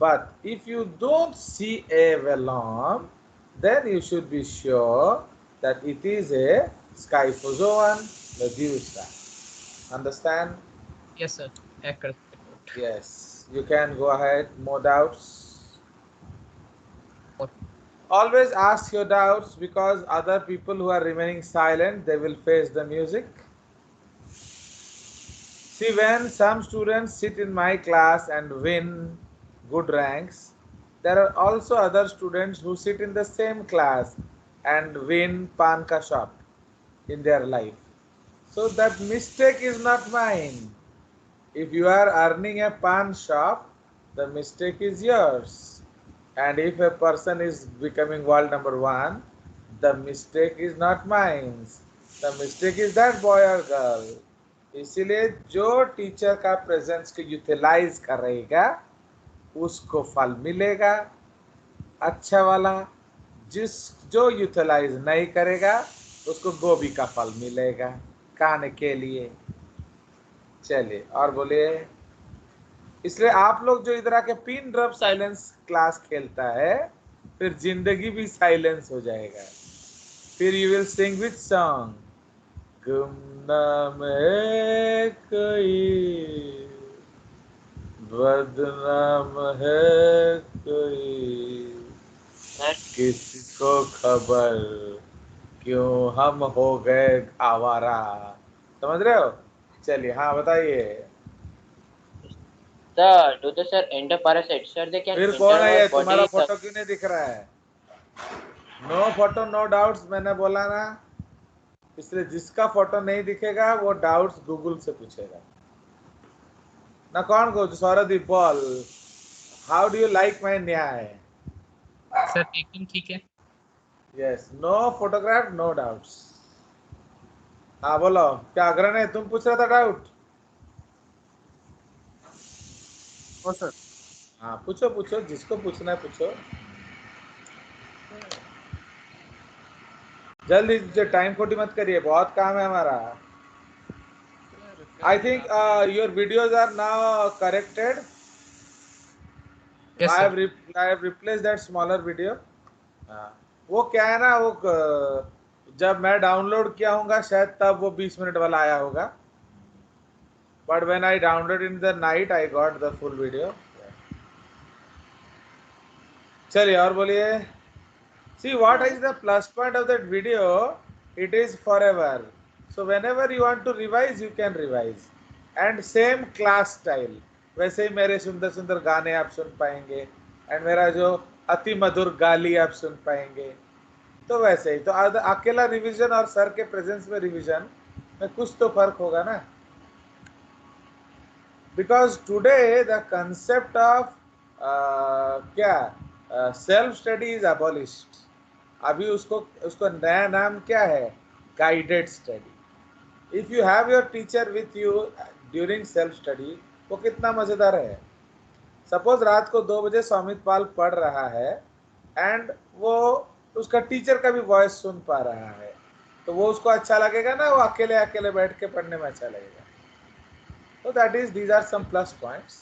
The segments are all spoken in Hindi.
But if you don't see a velum, then you should be sure that it is a Scyphozoan medusa. Understand? Yes, sir. Accurate. Yes. You can go ahead. More doubts? More. Always ask your doubts, because other people who are remaining silent, they will face the music. See, when some students sit in my class and win good ranks, there are also other students who sit in the same class and win pan ka shop in their life. So that mistake is not mine. If you are earning a pan shop, the mistake is yours. And if a person is becoming world number one, the mistake is not mine. The mistake is that boy or girl. इसीलिए जो टीचर का प्रेजेंस को यूटिलाइज करेगा उसको फल मिलेगा अच्छा वाला, जो यूटिलाइज नहीं करेगा उसको गोभी का फल मिलेगा खाने के लिए। चलिए और बोलिए। इसलिए आप लोग जो इधर आके पिन ड्रॉप साइलेंस क्लास खेलता है, फिर जिंदगी भी साइलेंस हो जाएगा। फिर you will sing with song, गुमनाम है कोई, बदनाम है कोई, किसी को खबर क्यों हम हो गए आवारा। समझ रहे हो? चलिए हाँ बताइए। Sir, do the sir enter parasite? Sir, they can फिर enter कौन है ये? our तुम्हारा body. फोटो क्यों नहीं दिख रहा है? नो फोटो नो डाउट्स मैंने बोला ना, इसलिए जिसका फोटो नहीं दिखेगा वो डाउट्स गूगल से पूछेगा ना। कौन को? सौरदीप बोल, how do you like my न्याय? सर एकदम ठीक है। Yes, no photograph no doubts. हाँ बोलो, क्या अग्रहण है? तुम पूछ रहा था डाउट? ओ सर। हाँ पूछो पूछो, जिसको पूछना है पूछो जल्दी। टाइम खोटी मत करिए, बहुत काम है हमारा। I think your videos are now corrected. Yes I sir. have replaced that smaller video. वो क्या है ना, वो जब मैं डाउनलोड किया होगा शायद तब वो 20 मिनट वाला आया होगा, but when I download in the night I got the full video. चलिए और बोलिए। See what is the plus point of that video? It is forever. So whenever you want to revise, you can revise. And same class style. वैसे ही मेरे सुंदर सुंदर गाने आप सुन पाएंगे, एंड मेरा जो अति मधुर गाली आप सुन पाएंगे। तो वैसे ही तो अकेला रिवीजन और सर के प्रेजेंस में रिवीजन में कुछ तो फर्क होगा ना। Because today the concept of क्या सेल्फ स्टडी इज अबॉलिश्ड। अभी उसको नया नाम क्या है? Guided study. If you have your teacher with you during self study, वो कितना मजेदार है। सपोज रात को 2 बजे सौमित पाल पढ़ रहा है एंड वो उसका टीचर का भी वॉइस सुन पा रहा है, तो वो उसको अच्छा लगेगा ना? वो अकेले अकेले बैठ के पढ़ने में अच्छा लगेगा। तो that is, these are some plus points.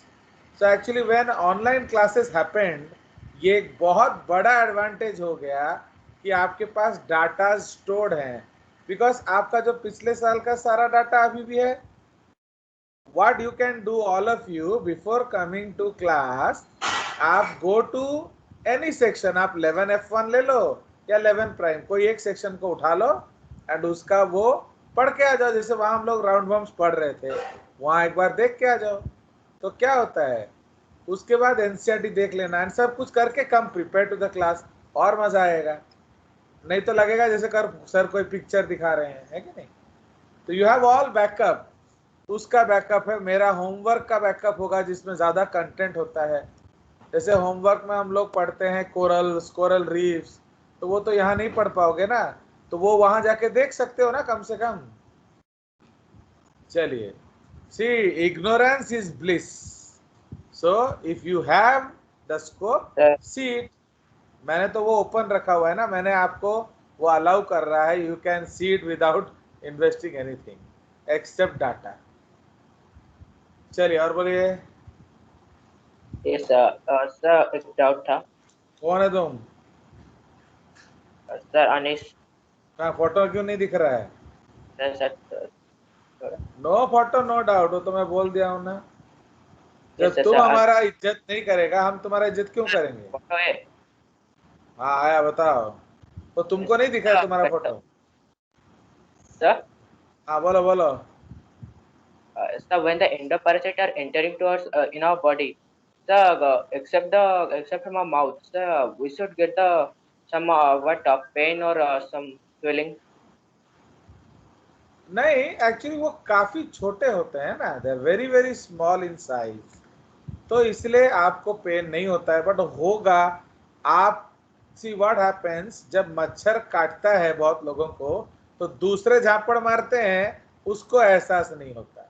So actually when online classes happened, ये एक बहुत बड़ा एडवांटेज हो गया कि आपके पास डाटा स्टोर्ड है, बिकॉज आपका जो पिछले साल का सारा डाटा अभी भी है। What you can do all of you before coming to class, आप गो टू एनी सेक्शन, आप 11F1 ले लो या 11 प्राइम, कोई एक सेक्शन को उठा लो एंड उसका वो पढ़ के आ जाओ। जैसे वहां हम लोग राउंड बम्स पढ़ रहे थे, वहां एक बार देख के आ जाओ। तो क्या होता है, उसके बाद एनसीईआरटी देख लेना एंड सब कुछ करके कम प्रिपेयर टू द क्लास, और मजा आएगा। नहीं तो लगेगा जैसे सर कोई पिक्चर दिखा रहे हैं, है कि नहीं? तो यू हैव ऑल बैकअप। उसका बैकअप है, मेरा होमवर्क का बैकअप होगा जिसमें ज्यादा कंटेंट होता है। जैसे होमवर्क में हम लोग पढ़ते हैं कोरल रीफ्स, तो वो तो यहाँ नहीं पढ़ पाओगे ना, तो वो वहां जाके देख सकते हो ना कम से कम। चलिए, see ignorance is bliss, so if you have the scope, see it. मैंने तो वो ओपन रखा हुआ है ना, मैंने आपको वो अलाउ कर रहा है, you can see it without investing anything accept data. चलिए और बोलिए। Yes, sir, एक डाउट था। कौन है तुम? सर अनिश। कहाँ फोटो क्यों नहीं दिख रहा है? सर सर थोड़ा। नो फोटो नो डाउट, वो तो मैं बोल दिया हूं ना। यस जब सर तुम सर हमारा इज्जत नहीं करेगा, हम तुम्हारा इज्जत क्यों करेंगे? फोटो है। हाँ आया, बताओ। तो तुमको नहीं दिखा है तुम्हारा फोटो? सर हाँ बोलो बोलो। sir, when the endoparasite are entering to us in our body, sir, except from our mouth, sir, we should get the some what pain or some swelling. नहीं, एक्चुअली वो काफी छोटे होते हैं ना, they very very small in size, तो इसलिए आपको पेन नहीं होता है, बट होगा। आप सी व्हाट हैपेंस, जब मच्छर काटता है बहुत लोगों को, तो दूसरे झापड़ मारते हैं, उसको एहसास नहीं होता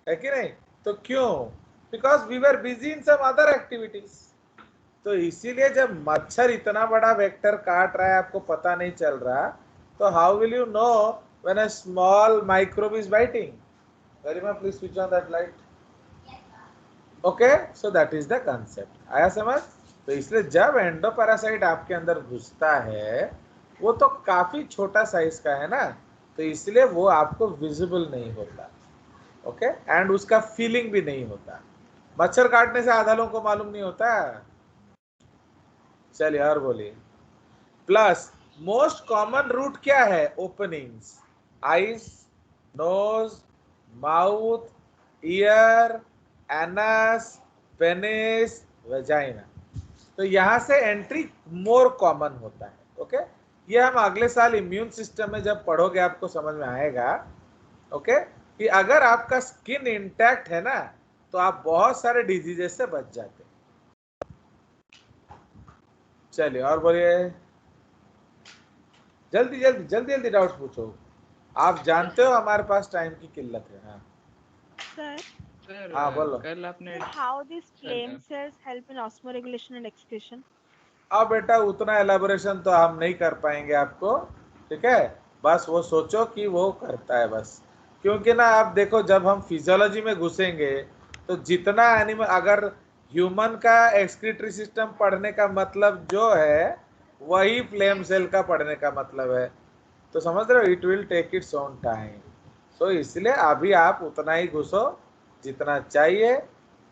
है कि नहीं? तो क्यों? Because we were busy in some other activities. तो इसीलिए जब मच्छर इतना बड़ा वेक्टर काट रहा है, आपको पता नहीं चल रहा, तो how will you know when a small microbe is biting? Garima please switch on that light. Okay, so that is the concept. आया समझ? तो इसलिए जब एंडोपैरासाइट आपके अंदर घुसता है, वो तो काफी छोटा साइज का है ना, तो इसलिए वो आपको विजिबल नहीं होता। ओके, एंड उसका फीलिंग भी नहीं होता। मच्छर काटने से आधा लोगों को मालूम नहीं होता। चलिए और बोलिए। प्लस मोस्ट कॉमन रूट क्या है? Openings, eyes, nose, mouth, ear, anus, penis, vagina. तो यहां से एंट्री मोर कॉमन होता है। ओके, ये हम अगले साल इम्यून सिस्टम में जब पढ़ोगे आपको समझ में आएगा। ओके, कि अगर आपका स्किन इंटैक्ट है ना, तो आप बहुत सारे डिजीजेस से बच जाते हैं। चलिए और बोलिए। जल्दी जल्दी जल्दी जल्दी डाउट पूछो। आप जानते हो हमारे पास टाइम की किल्लत है। हाँ Sir, हाँ बोलो। कल आपने sir, how these sir flame cells help in osmoregulation and excretion? अब बेटा उतना एलाबोरेशन तो हम नहीं कर पाएंगे आपको, ठीक है? बस वो सोचो कि वो करता है बस। क्योंकि ना आप देखो, जब हम फिजियोलॉजी में घुसेंगे, तो जितना एनिमल, अगर ह्यूमन का एक्सक्रीटरी सिस्टम पढ़ने का मतलब जो है, वही फ्लेम सेल का पढ़ने का मतलब है। तो समझ रहे हो, it will take its own time. So इसलिए अभी आप उतना ही घुसो जितना चाहिए।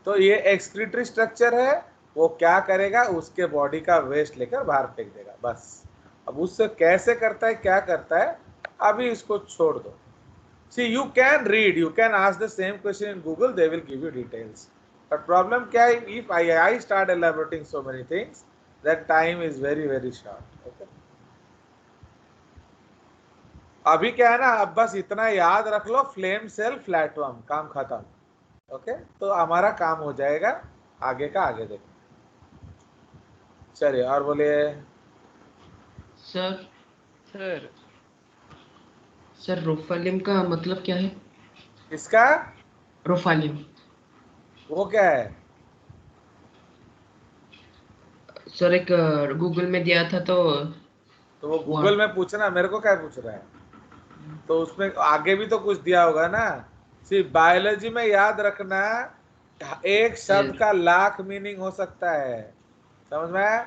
तो ये एक्सक्रीटरी स्ट्रक्चर है, वो क्या करेगा, उसके बॉडी का वेस्ट लेकर बाहर फेंक देगा बस। अब उससे कैसे करता है, क्या करता है, अभी इसको छोड़ दो। See you can read, you can ask the same question in Google, they will give you details. But problem क्या है, if I start elaborating so many things, that time is very very short. Okay, अभी क्या है ना, अब बस इतना याद रख लो, फ्लेम सेल फ्लैटवर्म, काम खत्म। ओके, तो हमारा काम हो जाएगा, आगे का आगे देखो। चलिए और बोलिए। सर सर सर रोफालियम का मतलब क्या है? इसका रोफालियम वो क्या है? सर एक गूगल में दिया था तो तो वो वो गूगल में पूछना, मेरे को क्या पूछ रहा है? तो उसमें आगे भी तो कुछ दिया होगा ना। सिर्फ बायोलॉजी में याद रखना, एक शब्द का लाख मीनिंग हो सकता है, समझ में आया?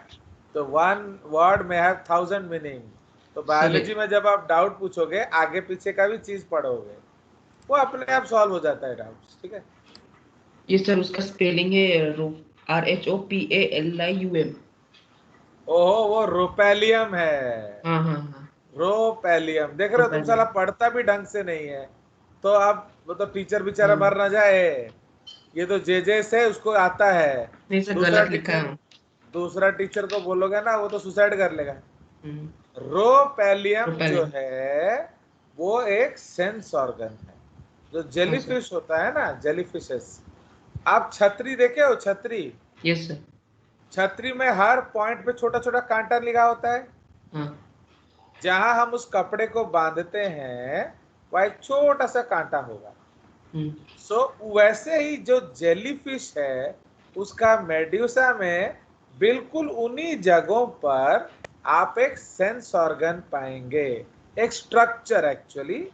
तो वन वर्ड में हैव 1000 मीनिंग। तो सर बायोलॉजी में जब आप डाउट पूछोगे, आगे पीछे का भी चीज पढ़ोगे, वो अपने आप सॉल्व हो जाता है डाउट। ठीक है? ये सर उसका स्पेलिंग है RHOPALIUM। ओहो, वो रोपैलियम है। हाँ हाँ हाँ रोपैलियम, देख रहे हो, तुम साला रोफालियम। पढ़ता भी ढंग से नहीं है। तो अब वो तो टीचर बेचारा हाँ मर ना जाए। ये तो जे से उसको आता है। नहीं सर दूसरा गलत लिखा टीचर, है। दूसरा टीचर को बोलोगे ना, वो तो सुसाइड कर लेगा। हम्म, रोपैलियम जो रोफालियम। है, वो एक सेंस ऑर्गन है। जो हाँ सर। जेलीफिश होता है ना, जेलीफिशेस, आप छतरी देखे हो? छतरी, यस सर। छतरी में हर पॉइंट पे छोटा छोटा कांटा लिखा होता है। हाँ। जहां हम उस कपड़े को बांधते हैं, वह एक छोटा सा कांटा होगा। हम्म, सो वैसे ही जो जेलीफिश है, उसका मेड्यूसा में बिल्कुल उन्हीं जगहों पर आप एक सेंस ऑर्गन पाएंगे, एक स्ट्रक्चर एक्चुअली,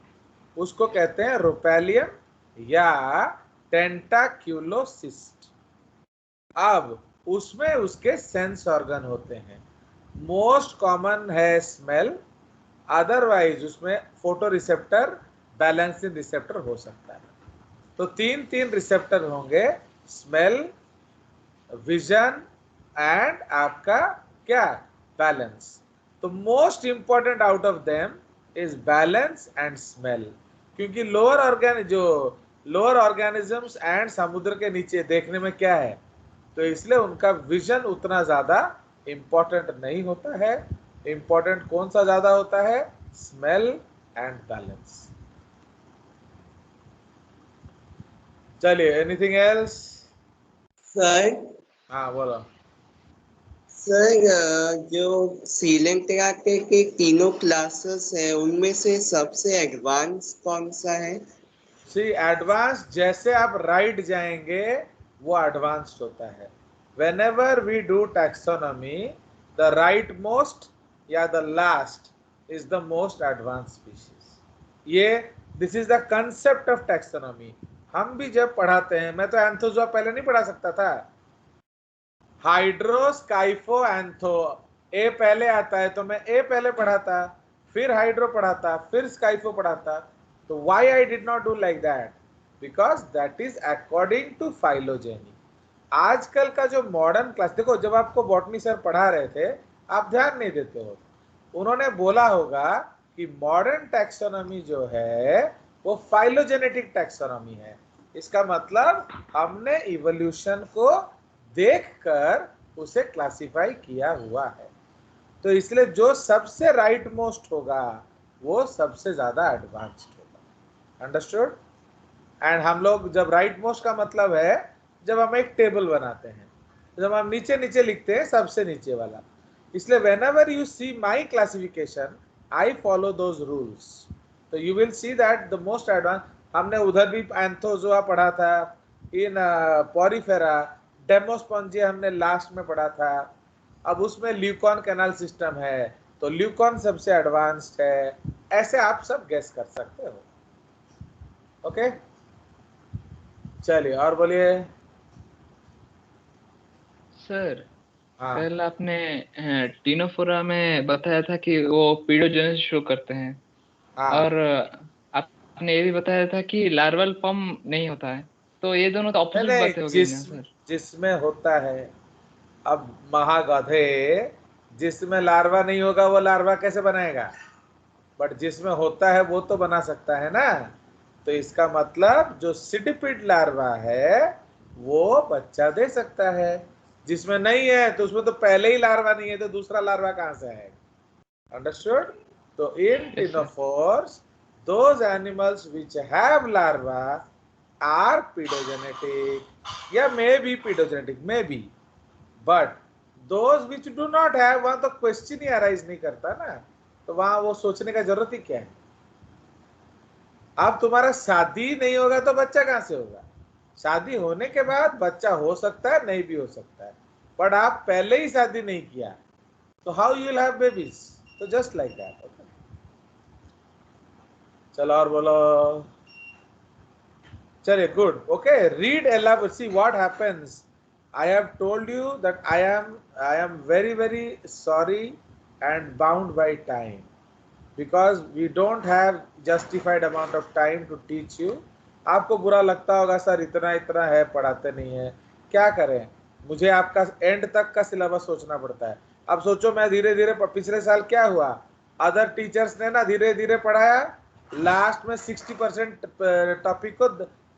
उसको कहते हैं रोपैलियम या टेंटाक्यूलोसिस्ट। अब उसमें उसके सेंस ऑर्गन होते हैं। मोस्ट कॉमन है स्मेल, अदरवाइज उसमें फोटो रिसेप्टर, बैलेंसिंग रिसेप्टर हो सकता है। तो तीन तीन रिसेप्टर होंगे, स्मेल, विजन एंड आपका क्या, बैलेंस। तो most important out of them is balance and smell, क्योंकि लोअर ऑर्गेनिजम्स एंड समुद्र के नीचे देखने में क्या है, तो इसलिए उनका विजन उतना ज्यादा इंपॉर्टेंट नहीं होता है। इंपॉर्टेंट कौन सा ज्यादा होता है, स्मेल एंड बैलेंस। चलिए, एनीथिंग एल्स? सर हाँ बोलो। सर जो सीलिंग कराटे के तीनों क्लासेस है उनमें से सबसे एडवांस कौन सा है? सी एडवांस, जैसे आप राइट जाएंगे वो एडवांस्ड होता है। Whenever we do taxonomy, the right most या the last is the most advance species. ये this is the concept of taxonomy. हम भी जब पढ़ाते हैं, मैं तो एंथोजोआ पहले नहीं पढ़ा सकता था, हाइड्रो स्काइफो एंथो, ए पहले आता है तो मैं ए पहले पढ़ाता, फिर हाइड्रो पढ़ाता, फिर स्काइफो पढ़ाता। तो why I did not do like that? Because that is according to phylogeny. आजकल का जो मॉडर्न क्लास, देखो जब आपको बॉटनी सर पढ़ा रहे थे आप ध्यान नहीं देते हो, उन्होंने बोला होगा कि मॉडर्न टैक्सोनॉमी जो है वो फाइलोजेनेटिक टैक्सोनॉमी है। इसका मतलब हमने इवोल्यूशन को देखकर उसे क्लासिफाई किया हुआ है। तो इसलिए जो सबसे राइट मोस्ट होगा वो सबसे ज्यादा एडवांस्ड होगा। अंडरस्टूड? एंड हम लोग जब राइट मोस्ट का मतलब है, जब हम एक टेबल बनाते हैं, जब हम नीचे नीचे लिखते हैं सबसे नीचे वाला। इसलिए whenever you see my classification, I follow those rules. तो you will see that the most advanced, हमने उधर भी एंथोजोआ पढ़ा था, इन पॉरीफेरा, डेमोस्पोंजिया हमने लास्ट में पढ़ा था। अब उसमें ल्यूकॉन कैनाल सिस्टम है, तो ल्यूकॉन सबसे एडवांस्ड है। ऐसे आप सब गेस कर सकते हो। ओके, चलिए और बोलिए। सर हाँ कल आपने टीनोफोरा में बताया था कि वो पीडोजेनेसिस शो करते हैं, हाँ, और आपने ये भी बताया था कि लार्वल फॉर्म नहीं होता है। तो ये दोनों तो नहीं ऑपोजिट नहीं, बातें हो गई ना सर? जिसमें होता है, अब महागधे, जिसमें लार्वा नहीं होगा वो लार्वा कैसे बनाएगा? बट जिसमें होता है वो तो बना सकता है ना। तो इसका मतलब जो सिडिपिड लार्वा है वो बच्चा दे सकता है, जिसमें नहीं है तो उसमें तो पहले ही लार्वा नहीं है, तो दूसरा लार्वा कहां से आएगा? अंडरस्टूड? तो इन yes sir. Ctenophores, those animals which have larva are pedogenetic, या may be pedogenetic, may be, but those which do not have, वहां तो क्वेश्चन ही अराइज नहीं करता ना, तो वहां वो सोचने का जरूरत ही क्या है? अब तुम्हारा शादी नहीं होगा तो बच्चा कहां से होगा? शादी होने के बाद बच्चा हो सकता है, नहीं भी हो सकता है, बट आप पहले ही शादी नहीं किया, तो how you will have babies? तो जस्ट लाइक दैट। ओके, चलो और बोलो। चलिए, good. Okay, read elaborate, see what happens. I have told you that I am very very sorry and bound by time, because we don't have justified amount of time to teach you. आपको बुरा लगता होगा सर इतना इतना है, पढ़ाते नहीं है, क्या करें? मुझे आपका एंड तक का सिलेबस सोचना पड़ता है। अब सोचो मैं धीरे धीरे, पिछले साल क्या हुआ, अदर टीचर्स ने ना धीरे धीरे पढ़ाया, लास्ट में 60% टॉपिक को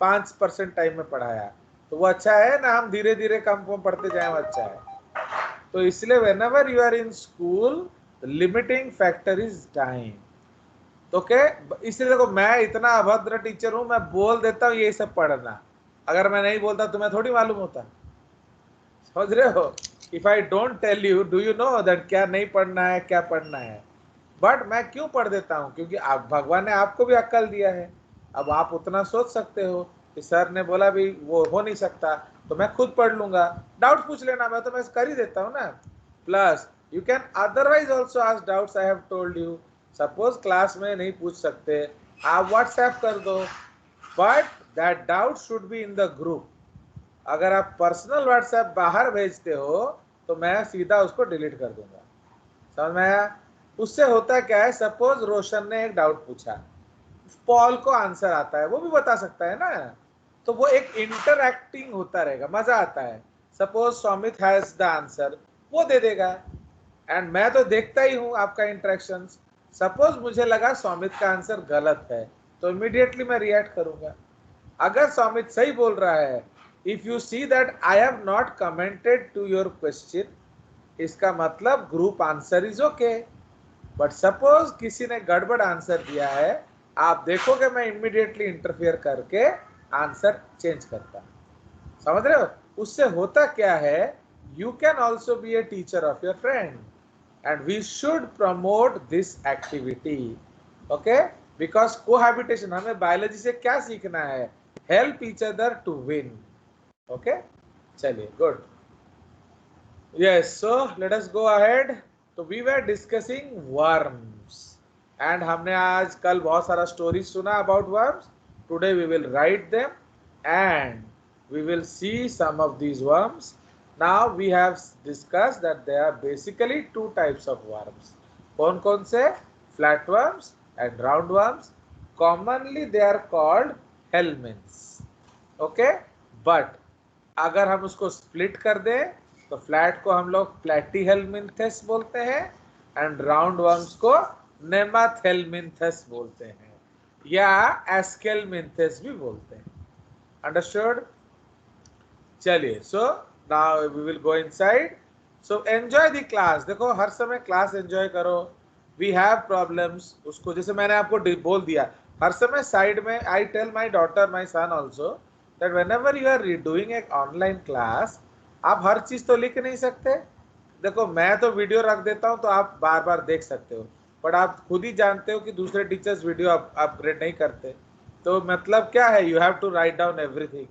5% टाइम में पढ़ाया, तो वो अच्छा है ना? हम धीरे धीरे कम कम पढ़ते जाए, वो अच्छा है। तो इसलिए whenever you are in school, the limiting factor is time. तो क्या, इसलिए देखो मैं इतना अभद्र टीचर हूं, मैं बोल देता हूँ ये सब पढ़ना, अगर मैं नहीं बोलता तुम्हें थोड़ी मालूम होता। समझ रहे हो? If I don't tell you, do you know that क्या नहीं पढ़ना है, क्या पढ़ना है? बट मैं क्यों पढ़ देता हूँ? क्योंकि आप, भगवान ने आपको भी अक्ल दिया है। अब आप उतना सोच सकते हो कि सर ने बोला भी वो हो नहीं सकता, तो मैं खुद पढ़ लूंगा, डाउट पूछ लेना, मैं तो मैं कर ही देता हूँ ना। Plus you can otherwise also ask doubts, I have told you. Suppose class में नहीं पूछ सकते, आप व्हाट्सएप कर दो, but that doubt should be in the group. अगर आप पर्सनल व्हाट्सएप बाहर भेजते हो तो मैं सीधा उसको डिलीट कर दूंगा। समझ में आया? उससे होता क्या है, सपोज रोशन ने एक डाउट पूछा, पॉल को आंसर आता है, वो भी बता सकता है ना, तो वो एक इंटरएक्टिंग होता रहेगा, मजा आता है। Suppose Saumit has the answer, वो दे देगा, एंड मैं तो देखता ही हूं आपका इंटरेक्शन। सपोज मुझे लगा सौमित का आंसर गलत है तो इमीडिएटली मैं रिएक्ट करूंगा। अगर सौमित सही बोल रहा है, if you see that I have not commented to your question, इसका मतलब group answer is okay. But suppose किसी ने गड़बड़ आंसर दिया है, आप देखोगे मैं इमीडिएटली इंटरफियर करके आंसर चेंज करता। समझ रहे हो? उससे होता क्या है, you can also be a teacher of your friend and we should promote this activity. Okay, because cohabitation, हमें बायोलॉजी से क्या सीखना है, help each other to win. Okay, चलिए, good. Yes, so let us go ahead. तो we were discussing worms and हमने आज कल बहुत सारा स्टोरी सुना about worms. Today we will write them and we will see some of these worms. Now we have discussed that there are basically two types of worms. कौन से? Flatworms and roundworms. Commonly they are called helminths. Okay, but अगर हम उसको split कर दें तो फ्लैट को हम लोग platyhelminthes बोलते हैं एंड राउंडवर्म्स को नेमाथेलमिंथस बोलते हैं या एस्केलमिंथस भी बोलते हैं। अंडरस्टूड? चलिए, so now we will go inside. So enjoy the class. देखो, हर समय क्लास एंजॉय करो। वी हैव प्रॉब्लम्स, उसको जैसे मैंने आपको बोल दिया, हर समय साइड में I tell my daughter, my son also that whenever you are doing एक ऑनलाइन क्लास, आप हर चीज तो लिख नहीं सकते। देखो, मैं तो वीडियो रख देता हूँ तो आप बार बार देख सकते हो, बट आप खुद ही जानते हो कि दूसरे टीचर्स वीडियो अपग्रेड नहीं करते, तो मतलब क्या है, you have to write down everything.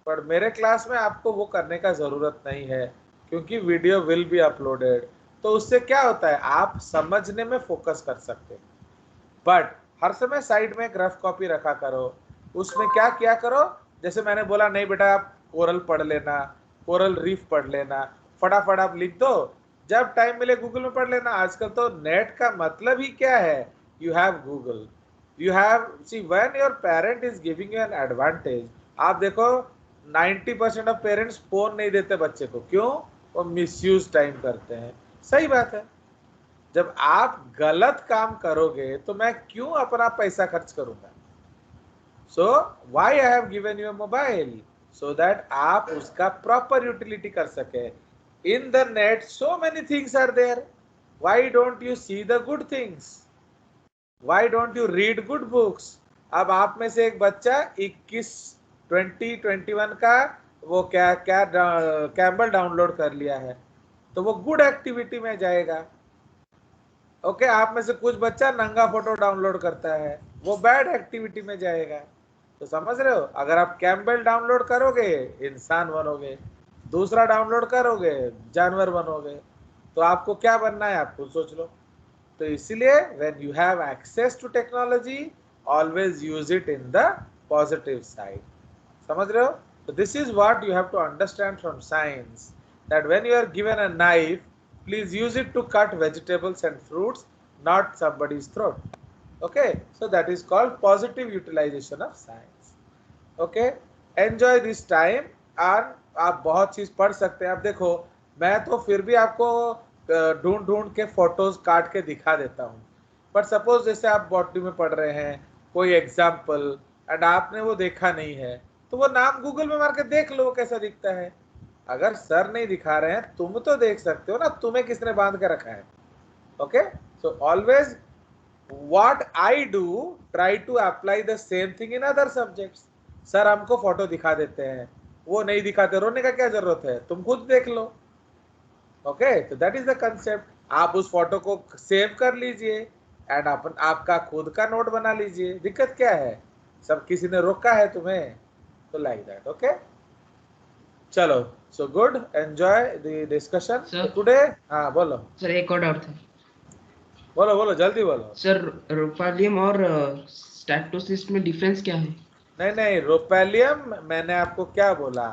पर मेरे क्लास में आपको वो करने का ज़रूरत नहीं है क्योंकि वीडियो विल बी अपलोडेड। तो उससे क्या होता है, आप समझने में फोकस कर सकते हैं। बट हर समय साइड में एक रफ कॉपी रखा करो। उसमें क्या किया करो, जैसे मैंने बोला, नहीं बेटा आप कोरल पढ़ लेना, कोरल रीफ पढ़ लेना, फटाफट आप लिख दो, जब टाइम मिले गूगल में पढ़ लेना। आजकल तो नेट का मतलब ही क्या है, you have Google, you have see when your parent is giving you an advantage. आप देखो 90% ऑफ पेरेंट्स फोन नहीं देते बच्चे को, क्यों? वो मिसयूज टाइम करते हैं। सही बात है, जब आप गलत काम करोगे तो मैं क्यों अपना पैसा खर्च करूंगा? So why I have given you a mobile, so that आप उसका प्रॉपर यूटिलिटी कर सके। In the net so many things are there, why don't you see the good things, why don't you read good books? अब आप में से एक बच्चा 2021 का वो क्या क्या कैम्बल डाउनलोड कर लिया है, तो वो गुड एक्टिविटी में जाएगा। ओके, आप में से कुछ बच्चा नंगा फोटो डाउनलोड करता है, वो बैड एक्टिविटी में जाएगा। तो समझ रहे हो, अगर आप कैम्बल डाउनलोड करोगे इंसान बनोगे, दूसरा डाउनलोड करोगे जानवर बनोगे। तो आपको क्या बनना है, आप खुद सोच लो। तो इसलिए when you have access to technology, always use it in the positive side. समझ रहे हो? तो this is what you have to understand from science, that when you are given a knife, please use it to cut vegetables and fruits, not somebody's throat. Okay, so that is called positive utilization of science. Okay, enjoy this time and आप बहुत चीज पढ़ सकते हैं। अब देखो, मैं तो फिर भी आपको ढूंढ के फोटोज काट के दिखा देता हूँ, बट सपोज जैसे आप बॉटनी में पढ़ रहे हैं कोई एग्जाम्पल एंड आपने वो देखा नहीं है, तो वो नाम गूगल में मार के देख लो कैसा दिखता है। अगर सर नहीं दिखा रहे हैं, तुम तो देख सकते हो ना, तुम्हें किसने बांध के रखा है? Okay, so always what I do, try to apply the same thing in other subjects. Sir हमको फोटो दिखा देते हैं, वो नहीं दिखाते, रोने का क्या जरूरत है, तुम खुद देख लो। ओके, तो दैट इज द कंसेप्ट। आप उस फोटो को सेव कर लीजिए एंड आपका खुद का नोट बना लीजिए, दिक्कत क्या है? सब किसी ने रोका है तुम्हें? तो लाइक दैट। ओके, चलो, so good, enjoy the discussion today. हाँ बोलो सर, एक और डाउट था। बोलो बोलो, जल्दी बोलो। सर, रोपालियम और स्टैटोसिस में डिफरेंस क्या है? नहीं, रोपैलियम मैंने आपको क्या बोला,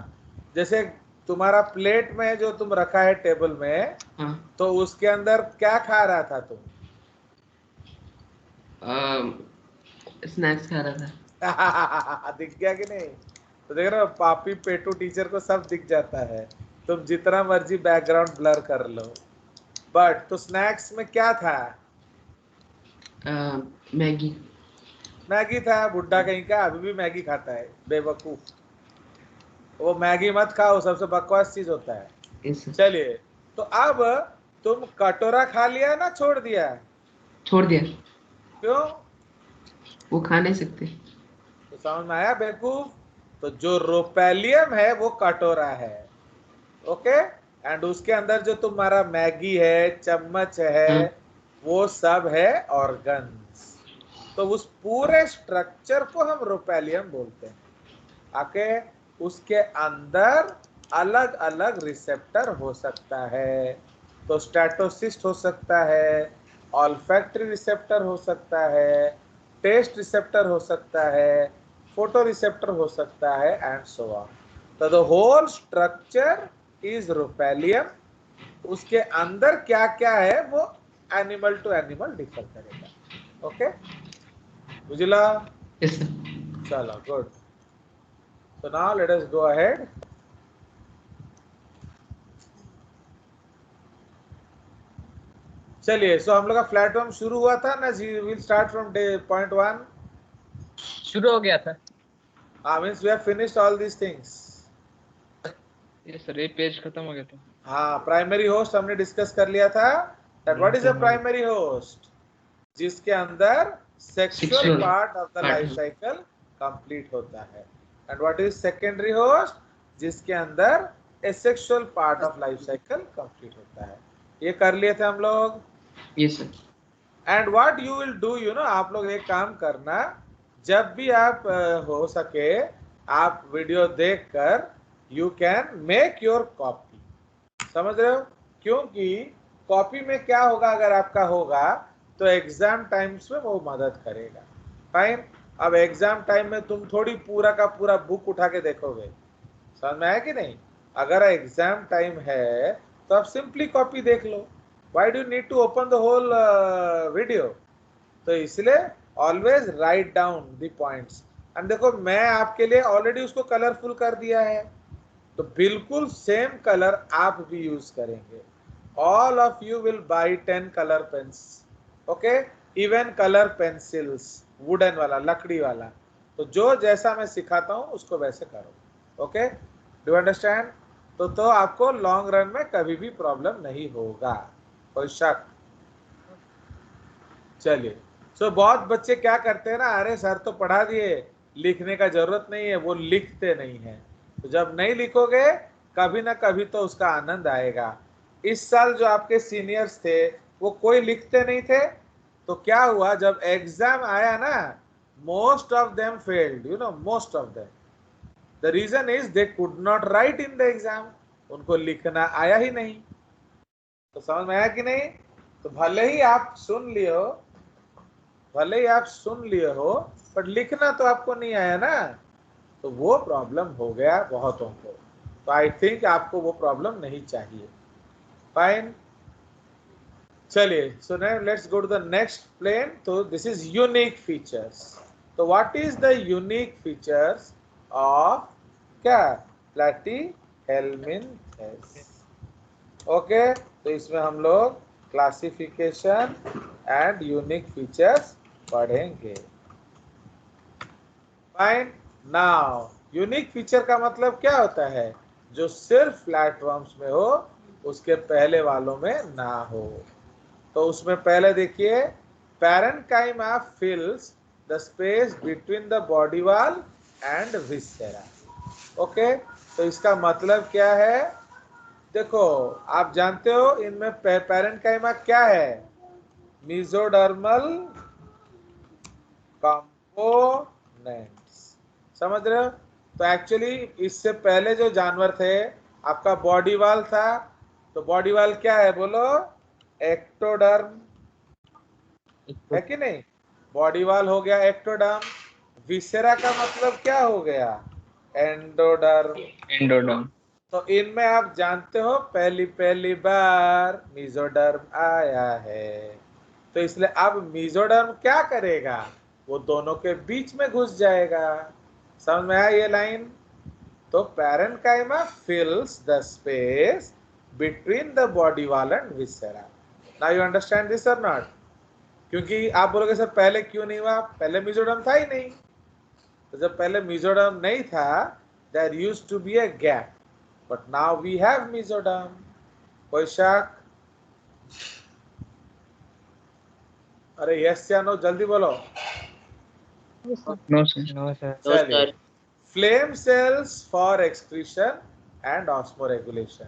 जैसे तुम्हारा प्लेट में जो तुम रखा है टेबल में, हाँ तो उसके अंदर क्या खा रहा था तुम? स्नैक्स खा रहा था। दिख गया कि नहीं? तो देख रहे हो, पापी पेटू टीचर को सब दिख जाता है, तुम जितना मर्जी बैकग्राउंड ब्लर कर लो। बट तो स्नैक्स में क्या था? मैगी। मैगी था। बुड्ढा कहीं का अभी भी मैगी खाता है, बेवकूफ। वो मैगी मत खाओ, सबसे बकवास चीज होता है। Yes sir. चलिए, तो अब तुम कटोरा खा लिया ना छोड़ दिया? छोड़ दिया, क्यों? वो खा नहीं सकते। तो समझ में आया बेवकूफ? तो जो रोपैलियम है वो कटोरा है, ओके। एंड उसके अंदर जो तुम्हारा मैगी है, चम्मच है, हाँ वो सब है ऑर्गन्स। तो उस पूरे स्ट्रक्चर को हम रोपैलियम बोलते हैं। आके उसके अंदर अलग अलग रिसेप्टर हो सकता है। तो स्टैटोसिस्ट हो सकता है, ऑल्फैक्टरी रिसेप्टर हो सकता है, टेस्ट रिसेप्टर हो सकता है, फोटो रिसेप्टर हो सकता है, एंड सो ऑन। तो द होल स्ट्रक्चर इज रोपैलियम। उसके अंदर क्या क्या है वो एनिमल टू एनिमल डिफर करेगा, ओके। बुझला? Yes sir. चलो, good. So now let us go ahead. चलिए, सो हम लोग का फ्लैट वर्म शुरू हुआ था ना जी। Will start from the point 1। शुरू हो गया था। Means we have finished all these things. Yes sir, एक पेज खत्म हो गया था। हाँ, प्राइमरी होस्ट हमने डिस्कस कर लिया था। That what is a primary host? जिसके अंदर sexual Sexual part of the part life है। साइकिल कंप्लीट होता है। And what is secondary host? जिसके अंदर asexual part of life cycle complete होता है। ये कर लिए थे हम लोग। Yes sir. And what you will do, you no, आप लोग एक काम करना, जब भी आप हो सके, आप वीडियो देखकर you can make your copy. समझ रहे हो? क्योंकि कॉपी में क्या होगा, अगर आपका होगा तो एग्जाम टाइम्स में वो मदद करेगा। फाइन। अब एग्जाम टाइम में तुम थोड़ी पूरा का पूरा बुक उठा के देखोगे, समझ में आया कि नहीं? अगर एग्जाम टाइम है तो आप सिंपली कॉपी देख लो। Why do need to open the whole video? तो इसलिए always write down the points. And देखो, मैं आपके लिए ऑलरेडी उसको कलरफुल कर दिया है, तो बिल्कुल सेम कलर आप भी यूज करेंगे। All of you will buy 10 colour pens, okay, even colour pencils, wooden वाला, लकड़ी वाला। तो जो जैसा मैं सिखाता हूं उसको वैसे करो, ओके। Do understand? तो आपको लॉन्ग रन में कभी भी प्रॉब्लम नहीं होगा, कोई शक? चलिए, सो बहुत बच्चे क्या करते हैं ना, अरे सर तो पढ़ा दिए, लिखने का जरूरत नहीं है, वो लिखते नहीं है। तो जब नहीं लिखोगे, कभी ना कभी तो उसका आनंद आएगा। इस साल जो आपके सीनियर्स थे वो कोई लिखते नहीं थे, तो क्या हुआ जब एग्जाम आया ना, most of them failed, you know, most of them. The reason is they could not write in the exam. उनको लिखना आया ही नहीं। तो समझ में आया कि नहीं? तो भले ही आप सुन लिए हो, पर लिखना तो आपको नहीं आया ना, तो वो प्रॉब्लम हो गया बहुतों को। तो आई थिंक आपको वो प्रॉब्लम नहीं चाहिए। फाइन। चलिए, so now let's go to the next plane. तो दिस इज यूनिक फीचर्स। तो what is the unique features of क्या? प्लैटीहेल्मिन्थेस। ओके, तो इसमें हम लोग क्लासिफिकेशन एंड यूनिक फीचर्स पढ़ेंगे। फाइन। नाउ यूनिक फीचर का मतलब क्या होता है? जो सिर्फ फ्लैटवर्म्स में हो, उसके पहले वालों में ना हो। तो उसमें पहले देखिए, parenchyma फिल्स the space between the body wall and viscera. Okay, तो इसका मतलब क्या है? देखो, आप जानते हो इनमें पैरेन्काइमा क्या है? Mesodermal components. समझ रहे हो? तो एक्चुअली इससे पहले जो जानवर थे, आपका बॉडी वॉल था। तो बॉडी वॉल क्या है बोलो? एक्टोडर्म, है कि नहीं? बॉडी वॉल हो गया एक्टोडर्म। विसेरा का मतलब क्या हो गया? एंडोडर्म। एंडोडर्म। तो इनमें आप जानते हो पहली पहली बार मेसोडर्म आया है, तो इसलिए अब मेसोडर्म क्या करेगा, वो दोनों के बीच में घुस जाएगा। समझ में आया ये लाइन? तो parenchyma फिल्स the space between the body wall and viscera. Now you understand this और नॉट? क्योंकि आप बोलोगे सर पहले क्यों नहीं हुआ, पहले मेसोडर्म था ही नहीं। तो जब पहले मेसोडर्म नहीं था, there used to be a gap, but now we have mesoderm. कोई शक? अरे यस या नो, जल्दी बोलो। No sir. No, चलिए, sir. Flame cells for excretion and osmoregulation,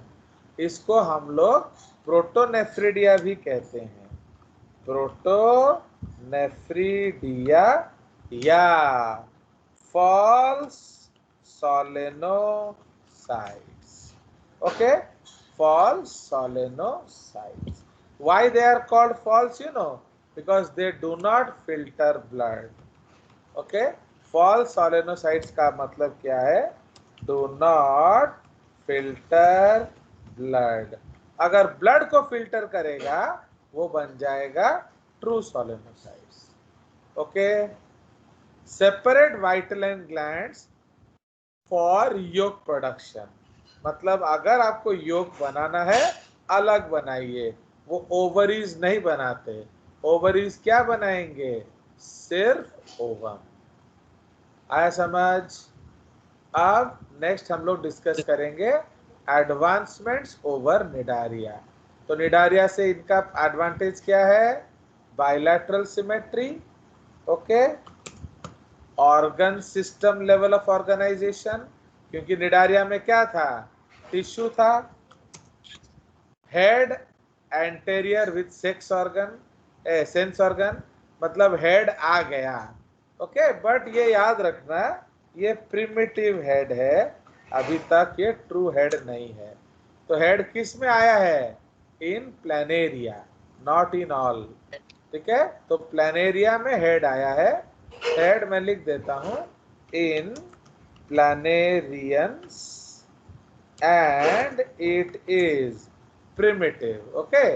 इसको हम लोग प्रोटोनेफ्रिडिया भी कहते हैं। प्रोटोनेफ्रिडिया या false solenocytes. Okay, false solenocytes. Why they are called false? You know, because they do not filter blood. Okay, false solenocytes का मतलब क्या है? Do not filter blood. अगर ब्लड को फिल्टर करेगा वो बन जाएगा true solenocytes. Okay, separate vitelline glands for yolk production, मतलब अगर आपको योग बनाना है अलग बनाइए, वो ओवरीज नहीं बनाते। ओवरीज क्या बनाएंगे? सिर्फ ओवम। आया समझ? अब नेक्स्ट हम लोग डिस्कस करेंगे एडवांसमेंट्स ओवर निडारिया। तो निडारिया से इनका एडवांटेज क्या है? Bilateral symmetry, okay, organ system level of organisation, क्योंकि निडारिया में क्या था? टिश्यू था, head anterior with sex organ, sense organ, मतलब हेड आ गया, ओके, बट ये याद रखना ये प्रिमिटिव हेड है, अभी तक ये ट्रू हेड नहीं है। तो हेड किस में आया है? इन प्लानेरिया, नॉट इन ऑल। ठीक है, तो प्लानेरिया में हेड आया है। हेड मैं लिख देता हूं, in planarians and it is primitive, okay,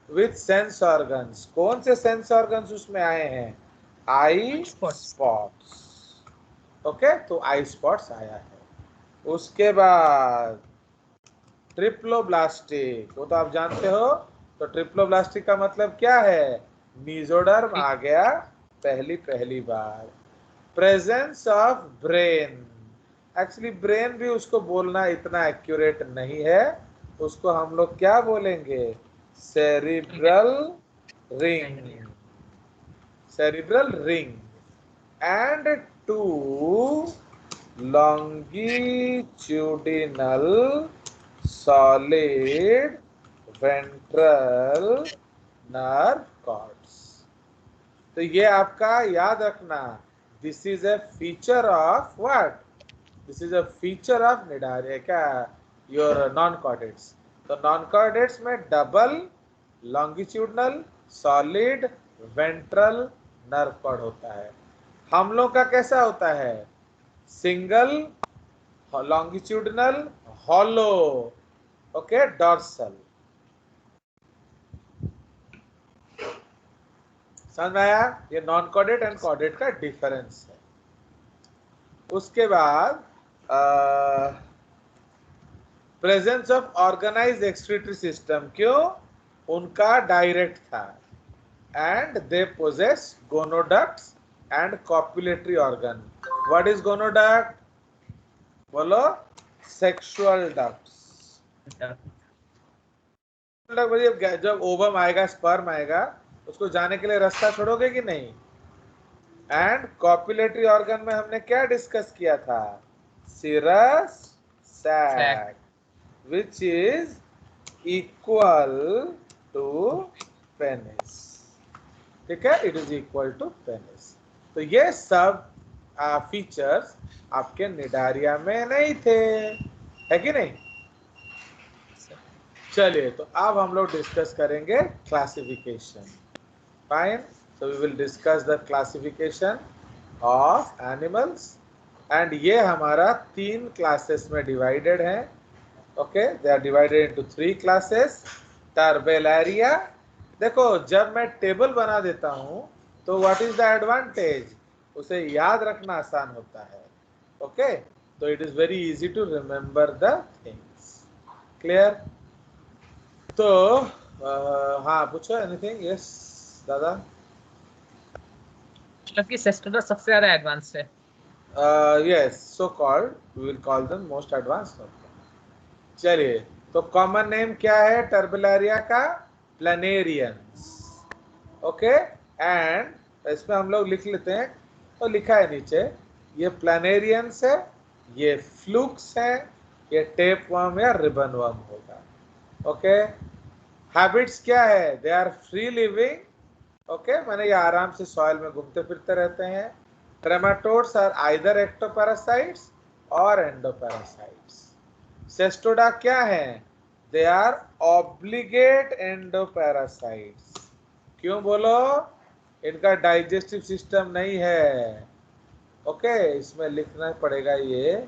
with sense organs. कौन से सेंस ऑर्गन्स उसमें आए हैं? आई स्पॉट्स, ओके, तो आई स्पॉट्स आया है। उसके बाद ट्रिप्लोब्लास्टिक, वो तो आप जानते हो। तो ट्रिप्लोब्लास्टिक का मतलब क्या है? मेसोडर्म आ गया पहली बार। Presence of brain, actually brain भी उसको बोलना इतना एक्यूरेट नहीं है, उसको हम लोग क्या बोलेंगे? Cerebral ring, cerebral ring, and two longitudinal solid ventral nerve cords। तो ये आपका याद रखना, this is a feature of what? This is a feature of Cnidaria, क्या? Your non chordates. तो नॉन कॉर्डेट्स में double longitudinal solid ventral nerve cord होता है। हम लोग का कैसा होता है? Single longitudinal hollow, okay, dorsal. समझ में आया? ये नॉन कॉर्डेट एंड कॉर्डेट का डिफरेंस है। उसके बाद presence of organised excretory system, क्यों? उनका डायरेक्ट था, and they possess gonoducts and copulatory organ. What is gonoduct? बोलो। Sexual ducts. जब ओवम आएगा, स्पर्म आएगा, उसको जाने के लिए रास्ता छोड़ोगे कि नहीं? एंड कॉपुलेटरी ऑर्गन में हमने क्या डिस्कस किया था? Cirrus sac, which is equal to penis. ठीक है, it is equal to penis. तो ये सब फीचर्स आपके निडारिया में नहीं थे, है कि नहीं? चलिए, तो अब हम लोग डिस्कस करेंगे classification. Fine, so we will discuss the classification of animals, and ये हमारा 3 क्लासेस में डिवाइडेड है। Okay, they are divided into 3 classes. Turbellaria, देखो जब मैं टेबल बना देता हूं तो व्हाट इज द एडवांटेज, उसे याद रखना आसान होता है. ओके, तो it is very easy to remember the things. Clear? तो हाँ पूछो एनीथिंग. यस दादा. मतलब कि सेस्टोडा सबसे ज्यादा एडवांस है. yes, so called, we will call them most advanced. चलिए, तो कॉमन नेम क्या है टर्बेलारिया का? प्लानेरियंस. ओके, एंड इसमें हम लोग लिख लेते हैं, तो लिखा है नीचे, ये प्लानेरियंस है, ये फ्लूक्स है, ये टेप वर्म या रिबन वर्म होगा. ओके, हैबिट्स क्या है? They are free living. Okay, माने ये आराम से सॉइल में घूमते फिरते रहते हैं. ट्रेमाटोड्स आर आइदर एक्टोपैरासाइट्स और एंडोपैरासाइट्स. सेस्टोडा क्या है? They are obligate endoparasites. क्यों बोलो? इनका डाइजेस्टिव सिस्टम नहीं है. ओके, इसमें लिखना पड़ेगा ये.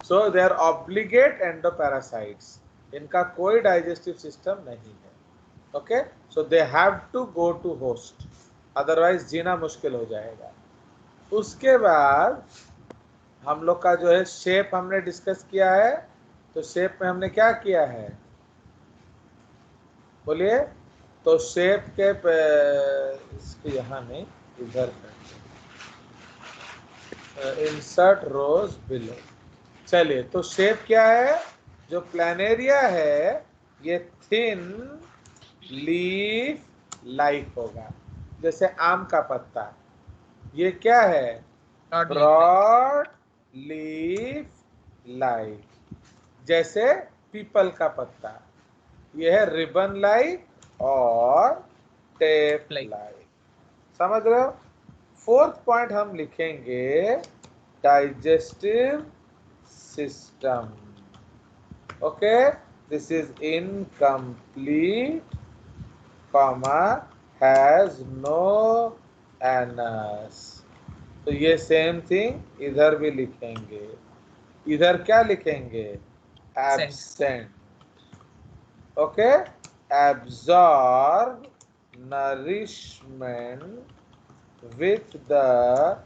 So they are obligate endoparasites. इनका कोई डाइजेस्टिव सिस्टम नहीं है. Okay, so they have to go to host, otherwise जीना मुश्किल हो जाएगा. उसके बाद हम लोग का जो है शेप हमने डिस्कस किया है. तो शेप में हमने क्या किया है बोलिए? तो शेप के इसके यहाँ नहीं, इधर इंसर्ट रोज बिलो. चलिए, तो शेप क्या है? जो प्लानेरिया है ये थिन लीफ लाइक होगा, जैसे आम का पत्ता. ये क्या है? ब्रॉड लीफ लाइक, जैसे पीपल का पत्ता. ये है रिबन लाइक और टेप लाइक. समझ रहे हो? फोर्थ पॉइंट हम लिखेंगे digestive system. Okay, this is incomplete, comma, has no anus. तो ये सेम थिंग इधर भी लिखेंगे. इधर क्या लिखेंगे? Absent. Okay, absorb nourishment with the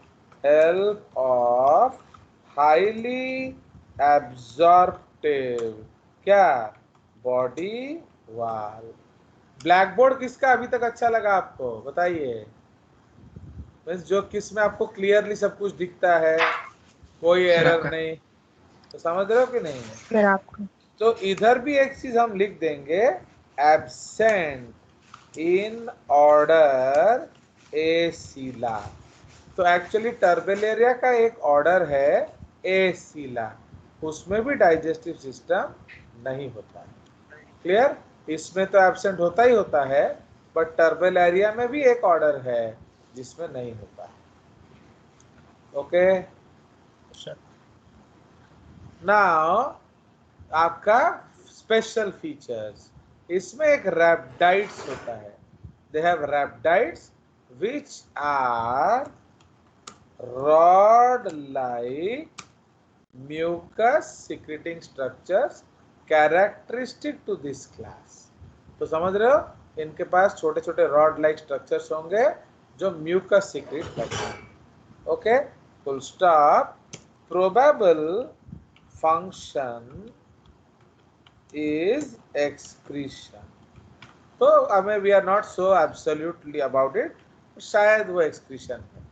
help of highly absorptive क्या? Body wall. ब्लैक बोर्ड किसका अभी तक अच्छा लगा आपको? बताइए. मीन्स जो किसमें आपको क्लियरली सब कुछ दिखता है, कोई एरर नहीं. तो समझ रहे हो कि नहीं? सर आपका. तो इधर भी एक चीज हम लिख देंगे, एब्सेंट इन ऑर्डर एसिला. तो एक्चुअली टर्बेलेरिया का एक ऑर्डर है एसिला, उसमें भी डाइजेस्टिव सिस्टम नहीं होता है. क्लियर? इसमें तो एब्सेंट होता ही होता है, बट टर्बेलेरिया में भी एक ऑर्डर है जिसमें नहीं होता है. ओके, नाउ आपका स्पेशल फीचर्स, इसमें एक रैप्टाइड्स होता है. They have रैप्टाइड्स which are rod-like mucus secreting structures characteristic to this class. तो समझ रहे हो? इनके पास छोटे छोटे रॉड लाइक स्ट्रक्चर्स होंगे जो म्यूकस सीक्रेट करते हैं. Okay, full stop. Probable function is excretion. तो हमें we are not so absolutely about it, शायद वो एक्सक्रीशन है.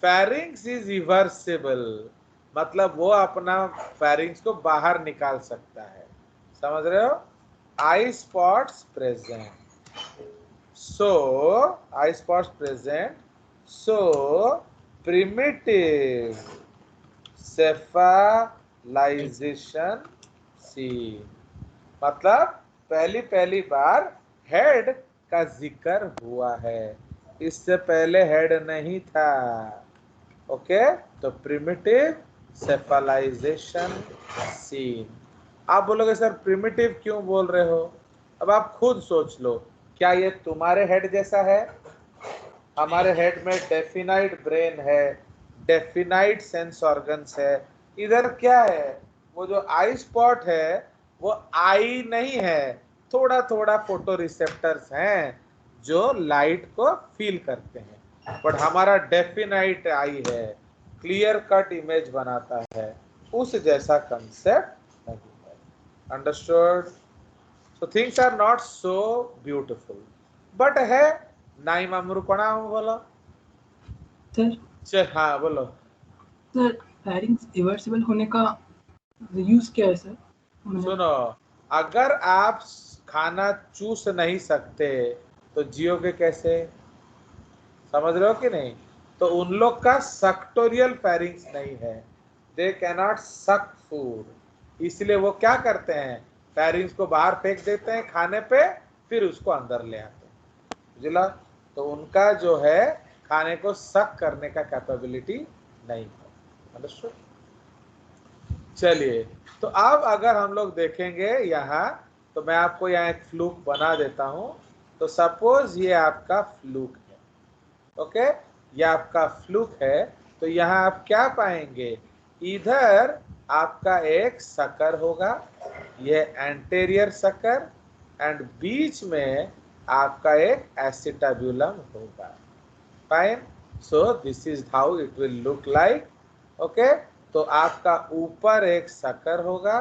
फेरिंग्स इज रिवर्सिबल, मतलब वो अपना फेरिंग्स को बाहर निकाल सकता है. समझ रहे हो? आई स्पॉट्स प्रेजेंट, सो आई स्पॉट्स प्रेजेंट, सो प्रिमिटिव सेफालाइजेशन सीन. मतलब पहली बार हेड का जिक्र हुआ है, इससे पहले हेड नहीं था. ओके, तो प्रिमिटिव सेफलाइजेशन सीन. आप बोलोगे सर प्रिमिटिव क्यों बोल रहे हो? अब आप खुद सोच लो, क्या ये तुम्हारे हेड जैसा है? हमारे हेड में डेफिनाइट ब्रेन है, डेफिनाइट सेंस ऑर्गन्स है. इधर क्या है? वो जो आई स्पॉट है वो आई नहीं है, थोड़ा थोड़ा फोटो रिसेप्टर्स हैं जो लाइट को फील करते हैं, बट हमारा डेफिनाइट आई है, क्लियर कट इमेज बनाता है, उस जैसा कंसेप्ट नहीं है। Understood? So things are not so beautiful, but है नाई मामरूपणा बोलो। सर हाँ बोलो। सर फेरिंग्स रिवर्सिबल होने का यूज क्या है सर? सुनो, अगर आप खाना चूस नहीं सकते तो जियोगे कैसे? समझ रहे हो कि नहीं? तो उन लोग का सक्टोरियल फेरिंग्स नहीं है, दे कैनॉट सक फूड, इसलिए वो क्या करते हैं, फेरिंग्स को बाहर फेंक देते हैं खाने पे, फिर उसको अंदर ले आते हैं। बुझला? तो उनका जो है खाने को सक करने का कैपेबिलिटी नहीं है। अंडरस्टूड? चलिए, तो अब अगर हम लोग देखेंगे यहाँ, तो मैं आपको यहाँ एक फ्लूक बना देता हूँ। तो सपोज ये आपका फ्लूक है, ओके, ये आपका फ्लूक है। तो यहाँ आप क्या पाएंगे, इधर आपका एक सकर होगा, ये एंटेरियर सकर, एंड बीच में आपका एक एसिटाब्यूलम होगा। Fine, so this is how it will look like. Okay, तो आपका ऊपर एक सकर होगा,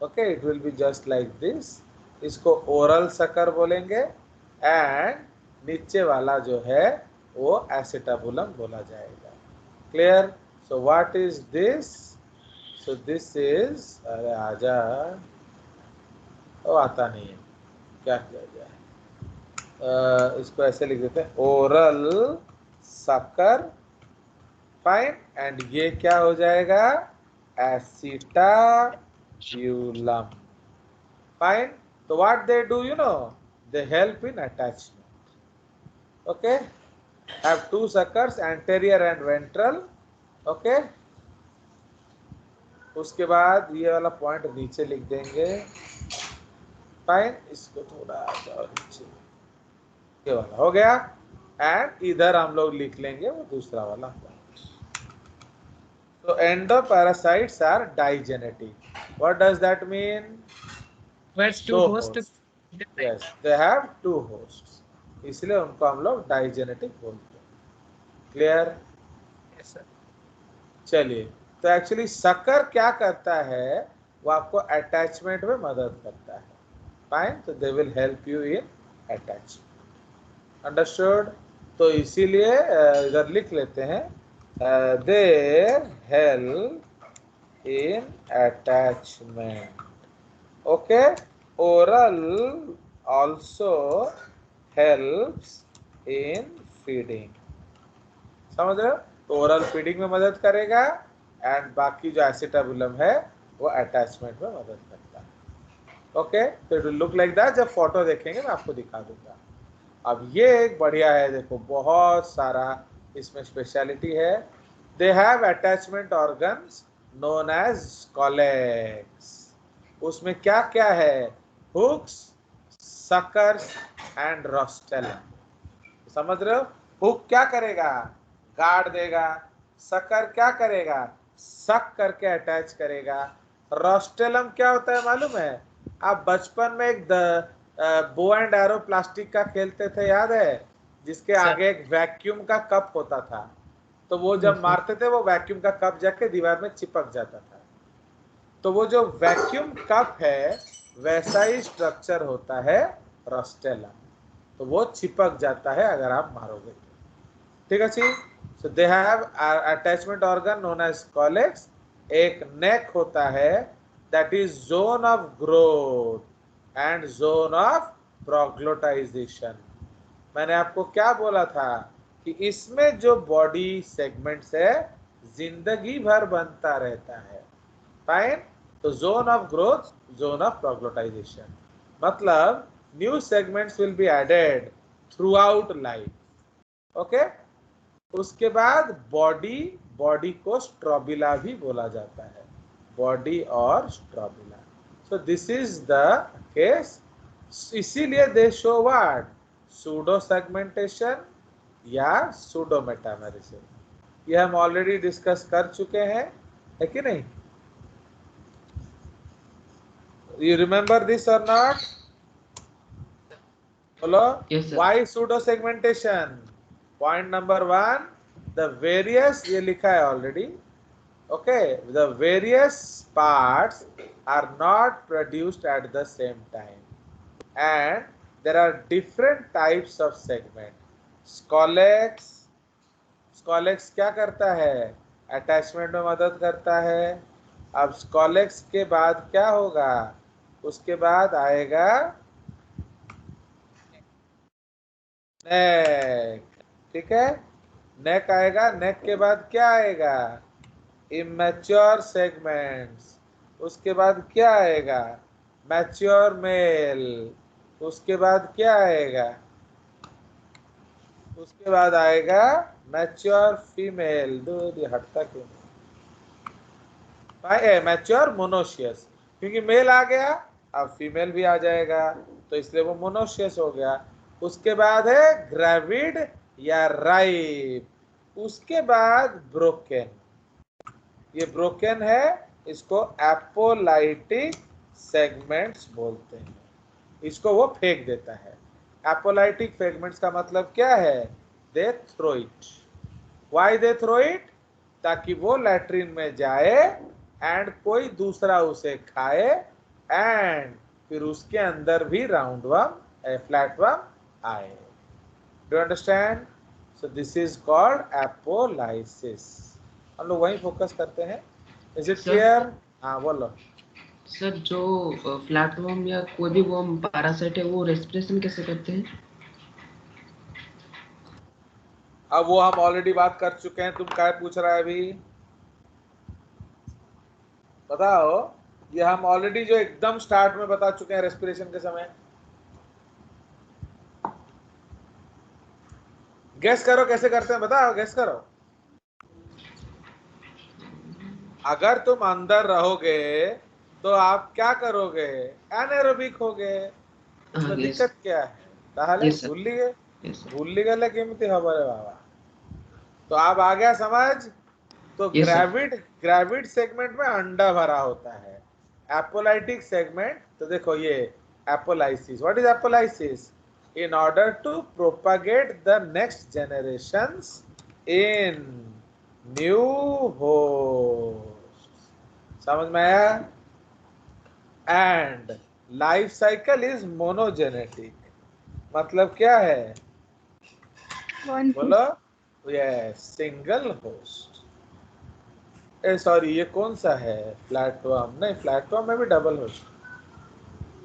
okay, it will be just like this, इसको ओरल सकर बोलेंगे, एंड नीचे वाला जो है वो एसिटाबुलम बोला जाएगा। Clear? So what is this? So this is, अरे आजा, वो आता नहीं है, क्या किया जाए, इसको ऐसे लिख देते हैं, ओरल सकर। फाइन, एंड ये क्या हो जाएगा, एसिटाब्यूलम। फाइन, तो what they do, you know, they help in attachment. Okay, have two suckers, anterior and ventral. Okay, उसके बाद ये वाला पॉइंट नीचे लिख देंगे। फाइन, इसको थोड़ा और नीचे, ये वाला हो गया, एंड इधर हम लोग लिख लेंगे वो दूसरा वाला point. So endoparasites are digenetic. What does that mean? Where's two दो hosts? hosts. Yes, they have two hosts. इसलिए उनको हम लोग डाइजेनेटिक बोलते हैं। क्लियर? Yes, sir. चलिए, तो एक्चुअली सकर क्या करता है, वो आपको अटैचमेंट में मदद करता है। फाइन, तो they will help you in attachment. Understood? तो इसीलिए इधर लिख लेते हैं, they help in attachment. Okay, oral also helps in feeding. समझ रहे हो? तो ओरल फीडिंग में मदद करेगा, एंड बाकी जो एसिटाबुलम है वो अटैचमेंट में मदद करता है। ओके, तो it will look like that. जब फोटो देखेंगे मैं आपको दिखा दूंगा। अब ये एक बढ़िया है, देखो बहुत सारा इसमें स्पेशलिटी है। They have attachment organs known as scolex. उसमें क्या क्या है, हुक्स, सकर्स एंड रोस्टेलम। समझ रहे हो? हुक क्या करेगा, गार्ड देगा। सकर क्या करेगा, सक करके अटैच करेगा। रोस्टेलम क्या होता है मालूम है? आप बचपन में एक बो एंड एरो प्लास्टिक का खेलते थे, याद है, जिसके आगे एक वैक्यूम का कप होता था, तो वो जब मारते थे वो वैक्यूम का कप जाके दीवार में चिपक जाता था। तो वो जो वैक्यूम कप है वैसा ही स्ट्रक्चर होता है रोस्टेलम, तो वो चिपक जाता है अगर आप मारोगे। ठीक है जी? So they have attachment organ known as scolex. एक नेक होता है, that is zone of growth and zone of proglottisation. मैंने आपको क्या बोला था कि इसमें जो बॉडी सेगमेंट्स है जिंदगी भर बनता रहता है। फाइन, तो zone of growth, zone of proglottisation, मतलब new segments will be added throughout life. Okay, उसके बाद बॉडी, बॉडी को स्ट्रोबिला भी बोला जाता है, बॉडी और strobila. So this is the case. इसीलिए they show what, pseudo segmentation या सूडो मेटामेरिज्म। ये हम ऑलरेडी डिस्कस कर चुके हैं, है कि नहीं? You remember this or not? Hello? Yes, sir. Why pseudo segmentation? Point number 1, the various, ये लिखा है already. Okay, the various parts are not produced at the same time, and there are different types of segment. Scolex, Scolex क्या करता है? अटैचमेंट में मदद करता है. अब Scolex के बाद क्या होगा? उसके बाद आएगा नेक. ठीक है, नेक आएगा. नेक के बाद क्या आएगा? Immature segments. उसके बाद क्या आएगा? Mature male. उसके बाद क्या आएगा? उसके बाद आएगा मैच्योर फीमेल. दूध हटता क्यों? मैच्योर मोनोशियस, क्योंकि मेल आ गया अब फीमेल भी आ जाएगा, तो इसलिए वो मोनोशियस हो गया. उसके बाद है ग्रेविड या राइप. उसके बाद ब्रोकन. ये ब्रोकन है, इसको एपोलाइटिक सेगमेंट्स बोलते हैं. इसको वो फेंक देता है. एपोलाइटिक सेगमेंट्स का मतलब क्या है? They throw it. Why they throw it? ताकि वो लैट्रिन में जाए एंड कोई दूसरा उसे खाए एंड फिर उसके अंदर भी राउंड वर्म फ्लैट वर्म आए. Do you understand? So this is called apolysis. हम लोग वहीं फोकस करते हैं. Is it clear? हाँ बोलो सर. जो फ्लैट वर्म या कोई भी वर्म पैरासाइट है वो रेस्पिरेशन कैसे करते हैं? अब वो हम ऑलरेडी बात कर चुके हैं. तुम क्या पूछ रहा है अभी? बताओ. ये हम ऑलरेडी जो एकदम स्टार्ट में बता चुके हैं रेस्पिरेशन के समय. गेस करो कैसे करते हैं, बताओ. गेस करो. अगर तुम अंदर रहोगे तो आप क्या करोगे? एनारोबिक होगे. इसमें दिक्कत क्या है? ताहले भूल गए कीमती खबर है बाबा. तो आप आ गया समझ. तो ग्रेविड सेगमेंट में अंडा भरा होता है. एपोलाइटिक सेगमेंट, तो देखो ये apolysis. What is apolysis? in order to propagate the next generations in new hosts. समझ में आया? And life cycle is monogenetic. मतलब क्या है? बोलो. Yes, single host. सॉरी, ये कौन सा है? फ्लैटवर्म नहीं, फ्लैटवर्म में भी डबल होस्ट.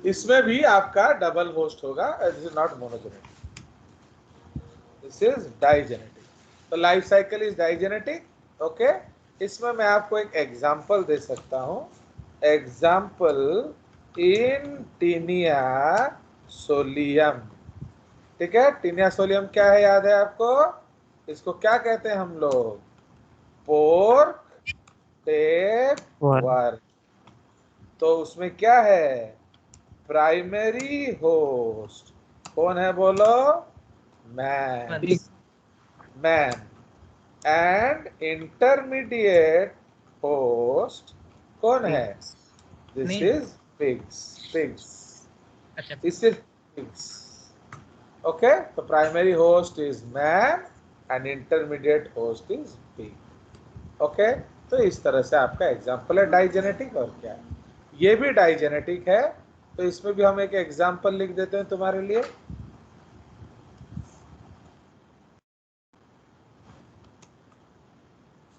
इसमें भी आपका डबल होस्ट होगा. This is not monogenetic, this is digenetic. तो life cycle is digenetic. Okay, इसमें मैं आपको एक एग्जांपल दे सकता हूँ. Example in taenia solium. ठीक है, टीनिया सोलियम क्या है? याद है आपको? इसको क्या कहते हैं हम लोग? Pork tape worm. तो उसमें क्या है? प्राइमरी होस्ट कौन है? बोलो. मैन. एंड इंटरमीडिएट होस्ट कौन है? This is pigs. This is pigs. Okay, तो primary host is man and intermediate host is pig. Okay, तो इस तरह से आपका एग्जाम्पल है डाइजेनेटिक. और क्या है? ये भी डाइजेनेटिक है. तो इसमें भी हम एक एग्जाम्पल लिख देते हैं तुम्हारे लिए.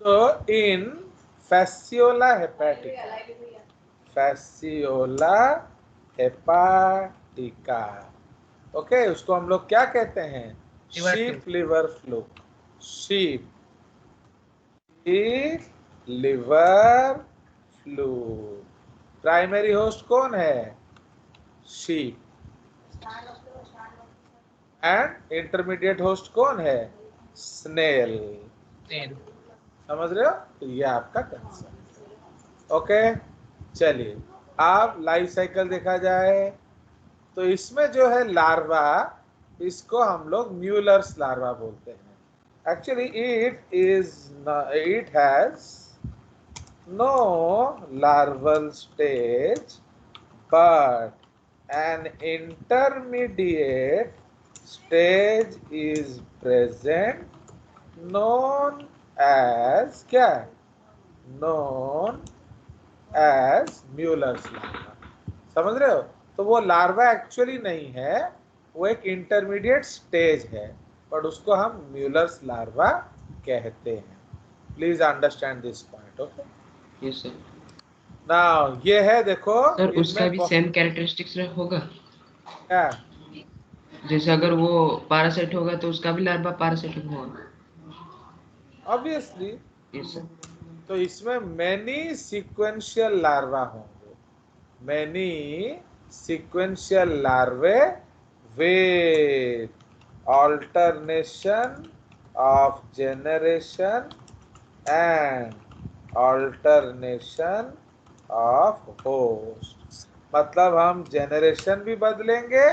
तो इन फैसियोला हेपाटिका, ओके, उसको हम लोग क्या कहते हैं? Sheep liver fluke. Sheep liver fluke. Primary host कौन है? शीप. एंड इंटरमीडिएट होस्ट कौन है? स्नेल. समझ रहे हो? तो ये आपका कंसेप्ट. ओके, चलिए आप लाइफ साइकिल देखा जाए तो इसमें जो है लार्वा, इसको हम लोग म्यूलर्स लार्वा बोलते हैं. Actually it has no larval stage but an intermediate stage is present known as क्या, known as Mueller's larva। समझ रहे हो? तो वो लार्वा एक्चुअली नहीं है, वो एक इंटरमीडिएट स्टेज है, बट उसको हम म्यूलर्स लार्वा कहते हैं। Please understand this point. Okay yes sir. Now ये है, देखो सर उसका भी सेम कैरेक्टरिस्टिक्स होगा क्या, जैसे अगर वो पैरासाइट होगा तो उसका भी लार्वा पैरासाइट होगा? ऑब्वियसली। Yes sir. तो इसमें मैनी सीक्वेंशियल लार्वा होंगे, many sequential larvae with alternation of generation and alternation of host। मतलब हम जनरेशन भी बदलेंगे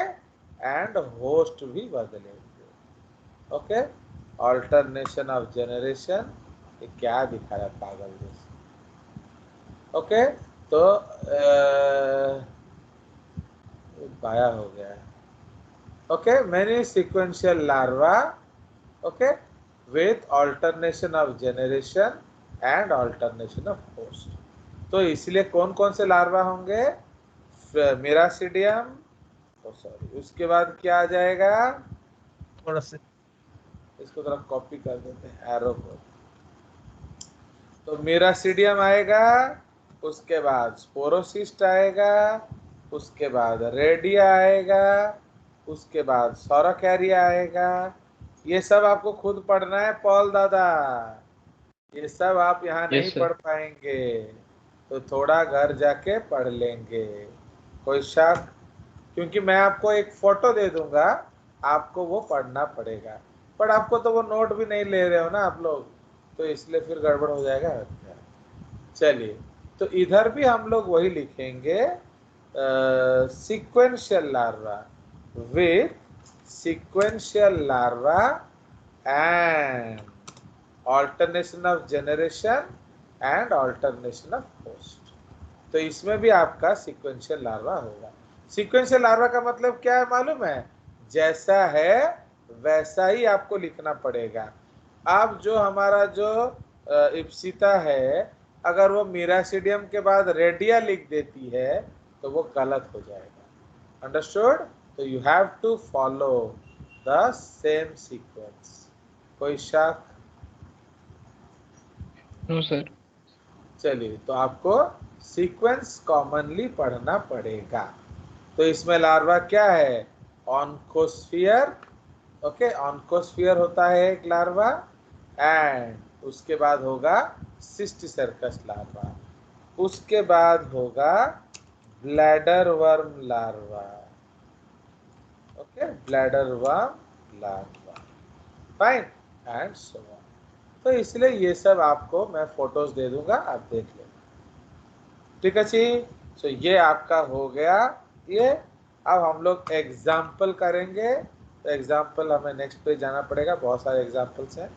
एंड होस्ट भी बदलेंगे। ओके, ऑल्टरनेशन ऑफ जनरेशन, ये क्या दिखा रहा है पागल जैसे। ओके, तो बाया हो गया है। Okay, many sequential larva, okay, with alternation of generation and alternation of host। तो इसलिए कौन कौन से लार्वा होंगे? मेरासिडियम, सॉरी, उसके बाद क्या आ जाएगा, थोड़ा से इसको थोड़ा कॉपी कर देते हैं एरो को। तो मेरासिडियम आएगा, उसके बाद स्पोरोसिस्ट आएगा, उसके बाद रेडिया आएगा, उसके बाद सौराकैरिया आएगा। ये सब आपको खुद पढ़ना है पॉल दादा, ये सब आप यहाँ नहीं Yes, sir. पढ़ पाएंगे, तो थोड़ा घर जाके पढ़ लेंगे। कोई शक? क्योंकि मैं आपको एक फोटो दे दूंगा, आपको वो पढ़ना पड़ेगा, पर आपको तो वो नोट भी नहीं ले रहे हो ना आप लोग, तो इसलिए फिर गड़बड़ हो जाएगा। चलिए, तो इधर भी हम लोग वही लिखेंगे, sequential larva with sequential larva and alternation of generation and alternation of host। तो इसमें भी आपका सीक्वेंशियल लार्वा होगा। सीक्वेंशियल लार्वा का मतलब क्या है मालूम है? जैसा है वैसा ही आपको लिखना पड़ेगा। अब जो हमारा जो इप्सिता है, अगर वो मीरासिडियम के बाद रेडिया लिख देती है तो वो गलत हो जाएगा। अंडरस्टूड? तो you have to follow the same sequence. कोई शक? No, sir. चलिए, तो आपको सीक्वेंस कॉमनली पढ़ना पड़ेगा। तो इसमें लार्वा क्या है? ऑन्कोस्फियर। ओके, ऑन्कोस्फियर होता है एक लार्वा, एंड उसके बाद होगा सिस्टिसर्कस लार्वा, उसके बाद होगा bladder worm larva. Okay, bladder worm larva, fine, and so on. तो इसलिए ये सब आपको मैं फोटोज दे दूंगा, आप देख लेना। ठीक है जी? तो ये आपका हो गया ये। अब हम लोग एग्जाम्पल करेंगे, तो एग्जाम्पल हमें नेक्स्ट पे जाना पड़ेगा, बहुत सारे एग्जाम्पल्स हैं।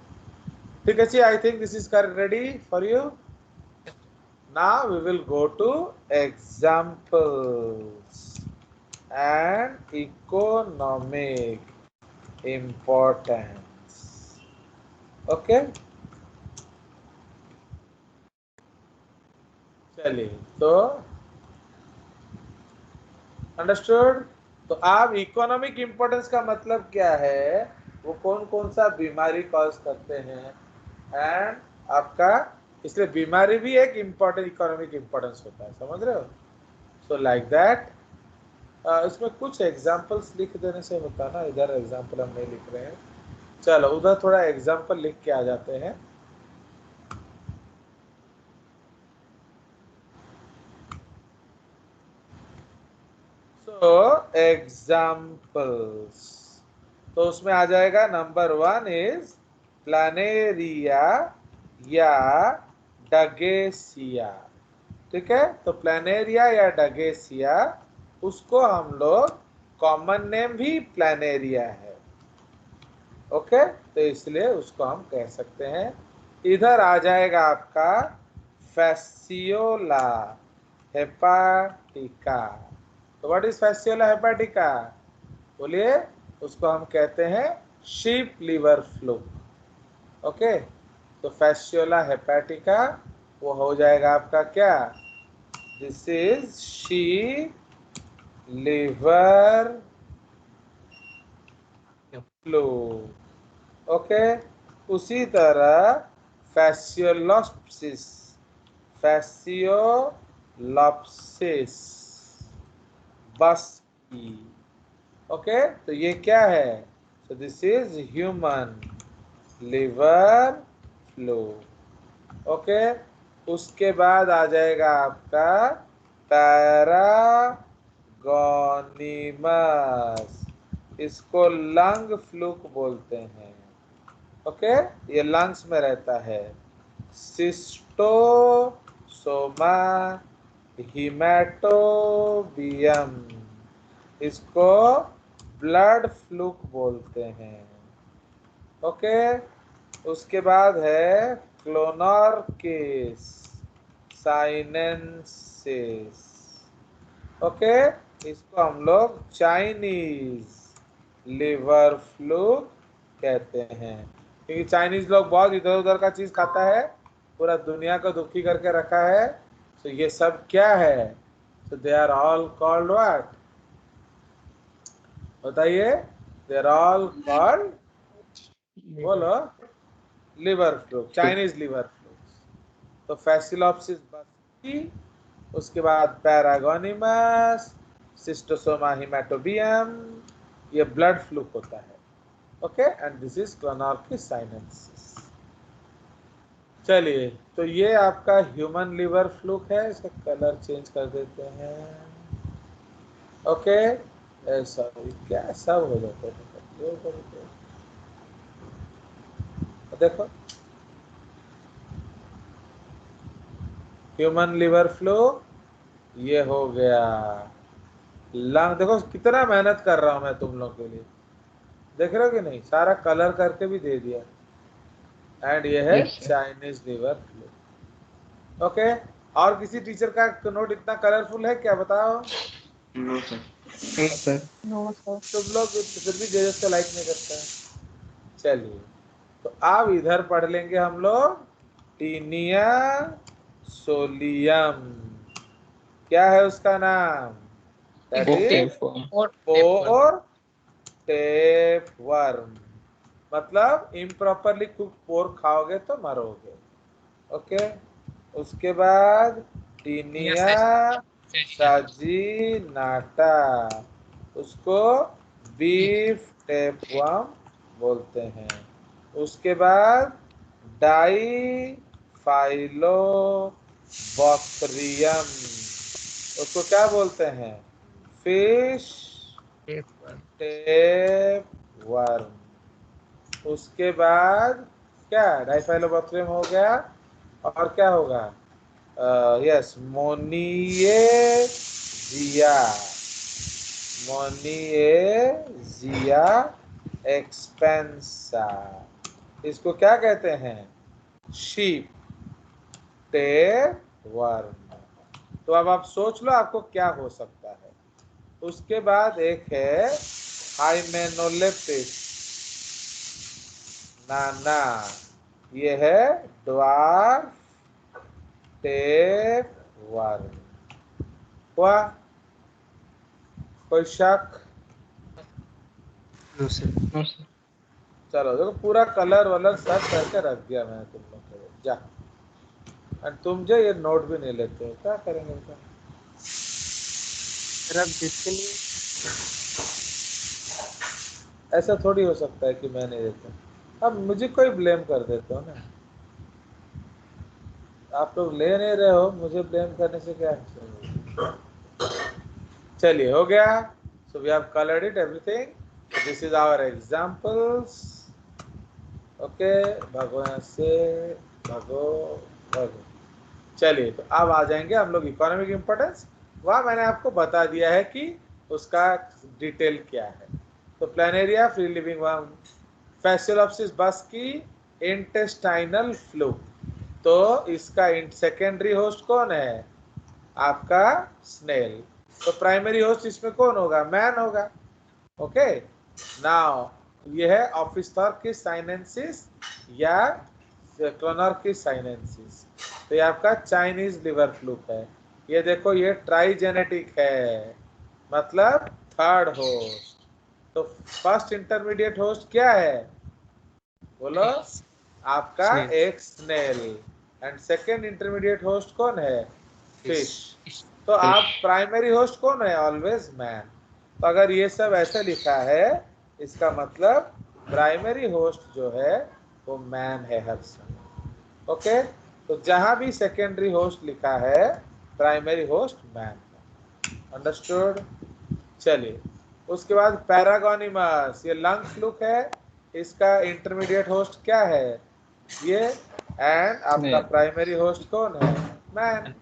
ठीक है जी? I think this is ready for you. Now we will go to examples and economic importance। Okay, चलिए, तो अंडरस्टूड। तो आप इकोनॉमिक इंपॉर्टेंस का मतलब क्या है, वो कौन कौन सा बीमारी कॉज करते हैं, एंड आपका, इसलिए बीमारी भी एक इम्पोर्टेंट इकोनॉमिक इंपॉर्टेंस होता है, समझ रहे हो? So like that. इसमें कुछ एग्जाम्पल्स लिख देने से होता है ना, इधर एग्जाम्पल हम नहीं लिख रहे हैं, चलो उधर थोड़ा एग्जाम्पल लिख के आ जाते हैं। सो एग्जाम्पल्स, तो उसमें आ जाएगा नंबर 1 इज प्लानेरिया या डगेसिया। ठीक है, तो प्लानेरिया या डगेसिया, उसको हम लोग कॉमन नेम भी प्लानेरिया है। ओके, तो इसलिए उसको हम कह सकते हैं। इधर आ जाएगा आपका फैसियोला हेपाटिका। तो व्हाट इज फैसियोला हेपेटिका? बोलिए। उसको हम कहते हैं शीप लीवर फ्लूक। ओके, तो फैसियोला हेपेटिका वो हो जाएगा आपका क्या? This is sheep liver fluke. Okay, उसी तरह फैसियोलॉप्सिस, फैसियोलॉप्सिस बस की। ओके, तो ये क्या है? So this is human liver fluke. Okay, उसके बाद आ जाएगा आपका पैरागोनिमस, इसको लंग फ्लूक बोलते हैं। ओके, ये लंग्स में रहता है। सिस्टोसोमा हिमेटोबियम, इसको ब्लड फ्लूक बोलते हैं। ओके, उसके बाद है क्लोनोर्किस साइनेंसिस। ओके, इसको हम लोग चाइनीज लिवर फ्लूक कहते हैं, क्योंकि चाइनीज लोग बहुत इधर उधर का चीज खाता है, पूरा दुनिया को दुखी करके रखा है। तो ये सब क्या है? तो they are all called what? बताइए। दे आर ऑल कॉल्ड, बोलो, liver fluke, Chinese liver fluke. तो फैसिलोप्सिस बस्की, उसके बाद पैरागोनिमस, सिस्टोसोमा हिमेटोबियम, ये ब्लड फ्लूक होता है। Okay, and this is clonorchis sinensis. चलिए, तो ये आपका ह्यूमन लिवर फ्लूक है। इसका कलर चेंज कर देते हैं। ओके, ऐसा क्या सब हो जाता है। देखो, ह्यूमन लिवर फ्लू ये हो गया। लंग, देखो कितना मेहनत कर रहा हूं मैं तुम लोग के लिए, देख रहे हो कि नहीं? सारा कलर करके भी दे दिया। एंड ये है Yes, sir. Chinese liver fluke. Okay, और किसी टीचर का नोट इतना कलरफुल है क्या? बताओ। No sir. No, sir. No, sir. तुम लोग फिर भी जेजस को लाइक नहीं करता है। चलिए, तो अब इधर पढ़ लेंगे हम लोग टीनिया सोलियम। क्या है उसका नाम? That Okay, is form. Pork tapeworm. मतलब इम्प्रॉपरली कुक पोर्क खाओगे तो मरोगे। ओके, उसके बाद टीनिया साजिनाटा, उसको बीफ टेपवर्म बोलते हैं। उसके बाद डाई फाइलोबॉक्ट्रियम, उसको क्या बोलते हैं? Fish tapeworm. उसके बाद क्या? डाइफाइलोबॉक्ट्रियम हो गया, और क्या होगा? यस, मोनिएजिया, मोनिएजिया एक्सपेंसा, इसको क्या कहते हैं? Sheep tapeworm. तो अब आप सोच लो आपको क्या हो सकता है। उसके बाद एक है हाइमेनोलेपिस नाना, ये है ड्वार्फ टेपवर्म। हुआ कोई शक? No sir. No, sir. चलो देखो, पूरा कलर वलर सब करके रख दिया मैंने तुम लोग के लिए। जा, और तुम जो ये नोट भी नहीं लेते हो, क्या करेंगे बेटा? सर अब जिसके लिए ऐसा थोड़ी हो सकता है कि मैं नहीं देता। अब मुझे कोई ब्लेम कर देते हो ना। आप लोग ले नहीं रहे हो, मुझे ब्लेम करने से क्या है? चलिए, हो गया। So we have coloured it everything. This is our examples. Okay, भगवान से भगो भगो। चलिए, तो अब आ जाएंगे हम लोग इकोनॉमिक इम्पोर्टेंस। वह मैंने आपको बता दिया है कि उसका डिटेल क्या है। तो प्लानेरिया फ्री लिविंग वर्म, फैसियोलॉप्सिस बस की इंटेस्टाइनल फ्लू। तो इसका सेकेंडरी होस्ट कौन है? आपका स्नेल। तो प्राइमरी होस्ट इसमें कौन होगा? मैन होगा। ओके, नाउ ये है ऑफिस्थॉर्किस साइनेंसिस या क्लोनॉर्किस साइनेंसिस। तो ये आपका चाइनीज लिवर फ्लूक है। ये देखो ये ट्राइजेनेटिक है, मतलब थर्ड होस्ट। तो फर्स्ट इंटरमीडिएट होस्ट क्या है? बोलो। आपका एक snail. And second intermediate host कौन है? फिश। तो आप प्राइमरी होस्ट कौन है? Always man. तो अगर ये सब ऐसे लिखा है, इसका मतलब प्राइमरी होस्ट जो है वो मैन है हर समय। ओके, तो जहां भी सेकेंडरी होस्ट लिखा है, प्राइमरी होस्ट मैन है। अंडरस्टूड? चलिए, उसके बाद पैरागोनिमस, ये लंग फ्लूक है। इसका इंटरमीडिएट होस्ट क्या है? ये। एंड आपका प्राइमरी होस्ट कौन है? मैन।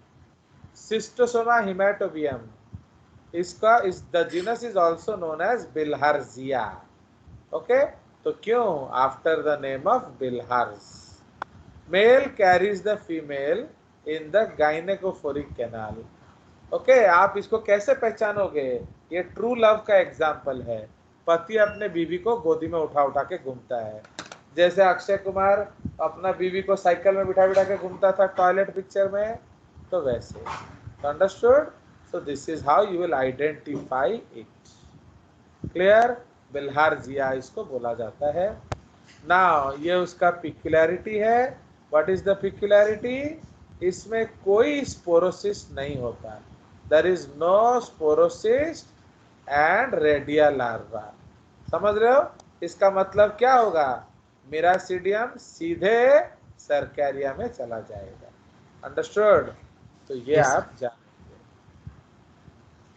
सिस्टोसोमा हिमेटोबियम, इसका इस the genus is also known as bilharzia. Okay, तो क्यों? After the name of Bilharz. Male carries the female in the gynaecophoric canal. Okay, आप इसको कैसे पहचानोगे? ये ट्रू लव का एग्जाम्पल है। पति अपने बीवी को गोदी में उठा उठा के घूमता है, जैसे अक्षय कुमार अपना बीवी को साइकिल में बिठा बिठा के घूमता था टॉयलेट पिक्चर में, तो वैसे। Understood? So this is how you will identify it. Clear? Bilharzia इसको बोला जाता है। नाउ ये उसका पिक्युलैरिटी है। What is the peculiarity? इसमें कोई स्पोरोसिस नहीं होता। There is no sporocyst and redia larva. समझ रहे हो? इसका मतलब क्या होगा? मिरासिडियम सीधे सरकैरिया में चला जाएगा। अंडरस्टूड? तो ये आप जानेंगे।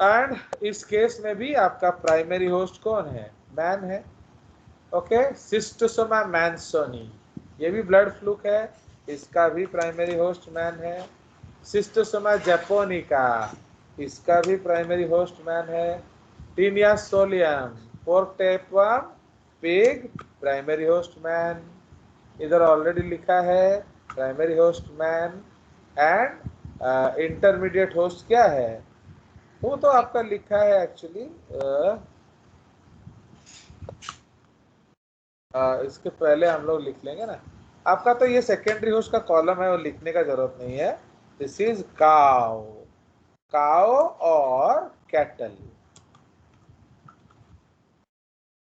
एंड इस केस में भी आपका प्राइमरी होस्ट कौन है? मैन है। ओके, सिस्टोसोमा मैनसोनी, ये भी ब्लड फ्लूक है। इसका भी प्राइमरी होस्ट मैन है। सिस्टोसोमा जैपोनिका, इसका भी प्राइमरी होस्ट मैन है। Taenia solium, pork tapeworm, pig, primary host man. इधर ऑलरेडी लिखा है primary host man. And intermediate host क्या है? वो तो आपका लिखा है एक्चुअली, इसके पहले हम लोग लिख लेंगे ना। आपका तो ये सेकेंडरी होस्ट का कॉलम है, वो लिखने का जरूरत नहीं है। दिस इज काउ, काउ और कैटल।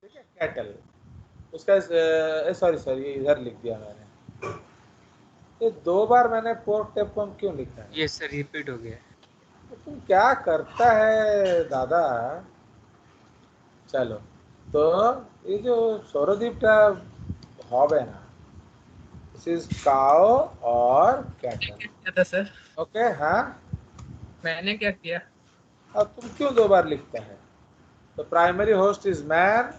ठीक है, कैटल। उसका सॉरी ये इधर लिख दिया मैंने। ये 2 बार मैंने पोर्क टेपवर्म क्यों लिखा है? ये सर रिपीट हो गया। तो तुम क्या करता है दादा? चलो, तो ये जो सौरदीप का हॉब है ना, दिस इज काउ और कैटल। क्या था सर? ओके, हाँ, मैंने क्या किया? अब तुम क्यों 2 बार लिखता है? तो primary host is man,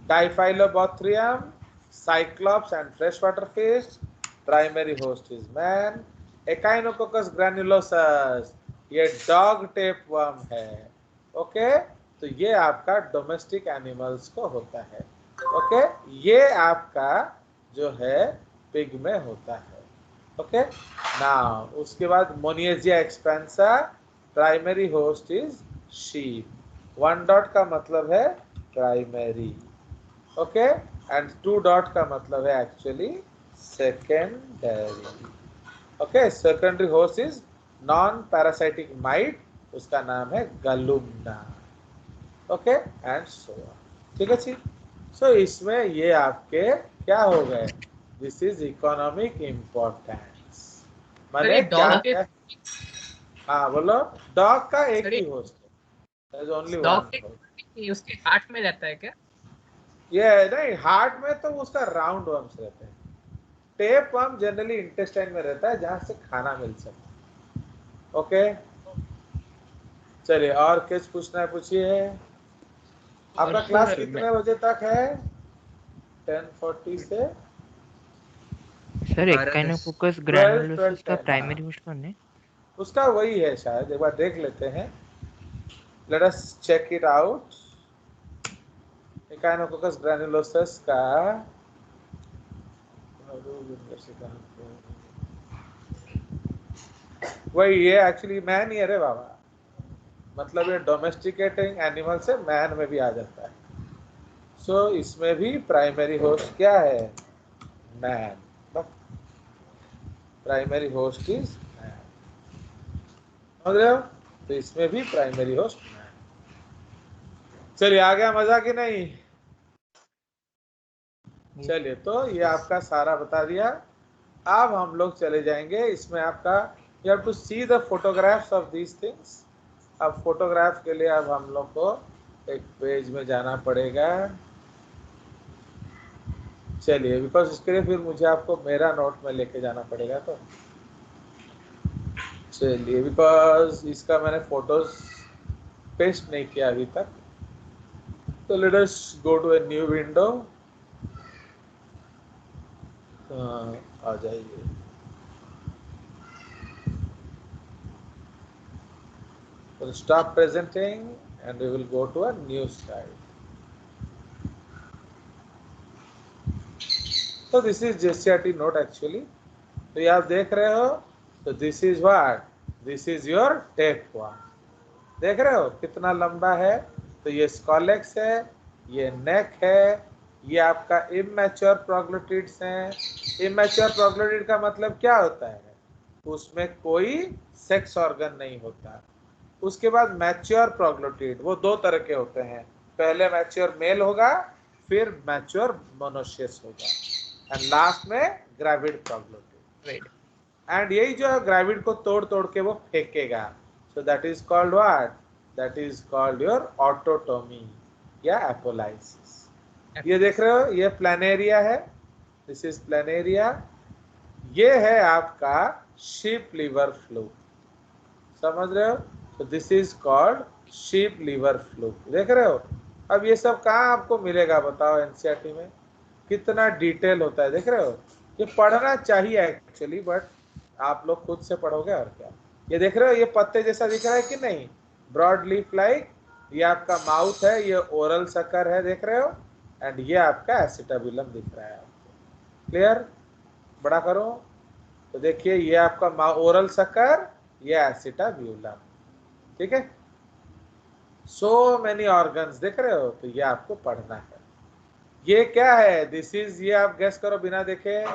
diphyllobothrium, cyclops and fresh water fish. Primary host is man. Echinococcus granulosus, ये डॉग टेपवर्म है। ओके, तो ये आपका डोमेस्टिक एनिमल्स को होता है। ओके, ये आपका जो है पिग में होता है। ओके, नाउ उसके बाद moniezia expansa, primary host is sheep. 1 dot का मतलब है प्राइमरी। ओके, एंड 2 डॉट का मतलब है actually secondary. Okay, secondary host is non parasitic mite, उसका नाम है galumna. Okay, and so on. ठीक है जी। सो इसमें ये आपके क्या हो गए? This is economic importance. माने क्या क्या? हाँ बोलो। डॉग का एक ही होस्ट है, देयर इज ओनली वन। उसके हार्ट में रहता है क्या? ये नहीं, हार्ट में तो उसका राउंड वर्म्स रहते हैं। टेप वर्म जनरली इंटेस्टाइन में रहता है, जहां से खाना मिल सके। ओके, चलिए और कुछ पूछना है पूछिए। आपका क्लास कितने बजे तक है? 10:40 से सर एकाइनोकोकस ग्रैन्युलोसस का प्राइमरी होस्ट कौन है? उसका वही है शायद, एक बार देख लेते हैं। Let us check it out. Echinococcus granulosus का वही है एक्चुअली, मैन ही है रे बाबा। मतलब ये डोमेस्टिकेटिंग एनिमल से मैन में भी आ जाता है। सो इसमें भी प्राइमरी होस्ट क्या है? Man. Primary host is man, समझ रहे हो? तो इसमें भी प्राइमरी होस्ट मैन। चलिए आ गया मजा कि नहीं? चलिए, तो ये आपका सारा बता दिया। अब हम लोग चले जाएंगे इसमें आपका, you have to see the photographs of these things. अब फोटोग्राफ के लिए अब हम लोग को एक पेज में जाना पड़ेगा। चलिए, बिकॉज इसके लिए फिर मुझे आपको मेरा नोट में लेके जाना पड़ेगा। तो चलिए, बिकॉज इसका मैंने फोटोज पेस्ट नहीं किया अभी तक, तो let us go to a new window. आ जाइए। We'll stop presenting and we will go to a new slide. So this is JCRT note actually. तो ये आप देख रहे हो, तो this is what? This is your tape one. देख रहे हो कितना लंबा है? तो ये स्कॉलेक्स है, ये नेक है, ये आपका इमेच्योर प्रोग्लोटिड्स हैं। इमेच्योर प्रोग्लोटिड का मतलब क्या होता है? उसमें कोई सेक्स ऑर्गन नहीं होता। उसके बाद मैच्योर प्रोग्लोटिड, वो दो तरह के होते हैं। पहले मैच्योर मेल होगा, फिर मैच्योर मोनोशियस होगा, एंड लास्ट में ग्रेविड प्रोग्लोटिड। एंड यही जो है ग्रेविड को तोड़ तोड़ के वो फेंकेगा। So that is called what? That is called your autotomy या एपोलाइसिस। ये देख रहे हो, ये प्लानेरिया है, दिस इज प्लानेरिया। ये है आपका शीप लिवर फ्लू, समझ रहे हो? तो this is called sheep liver fluke. देख रहे हो? अब ये सब कहाँ आपको मिलेगा बताओ? एनसीईआरटी में कितना डिटेल होता है, देख रहे हो? ये पढ़ना चाहिए एक्चुअली, बट आप लोग खुद से पढ़ोगे और क्या। ये देख रहे हो, ये पत्ते जैसा दिख रहा है कि नहीं? Broad leaf like. ये आपका माउथ है, ये ओरल सकर है, देख रहे हो? एंड ये आपका एसिटाबुलम दिख रहा है आपको। क्लियर? बड़ा करो तो देखिए, ये आपका ओरल सकर, ये एसिटाबुलम, ठीक है? सो मेनी ऑर्गन्स, देख रहे हो? तो ये आपको पढ़ना है। ये क्या है? दिस इज, ये आप गेस करो बिना देखे,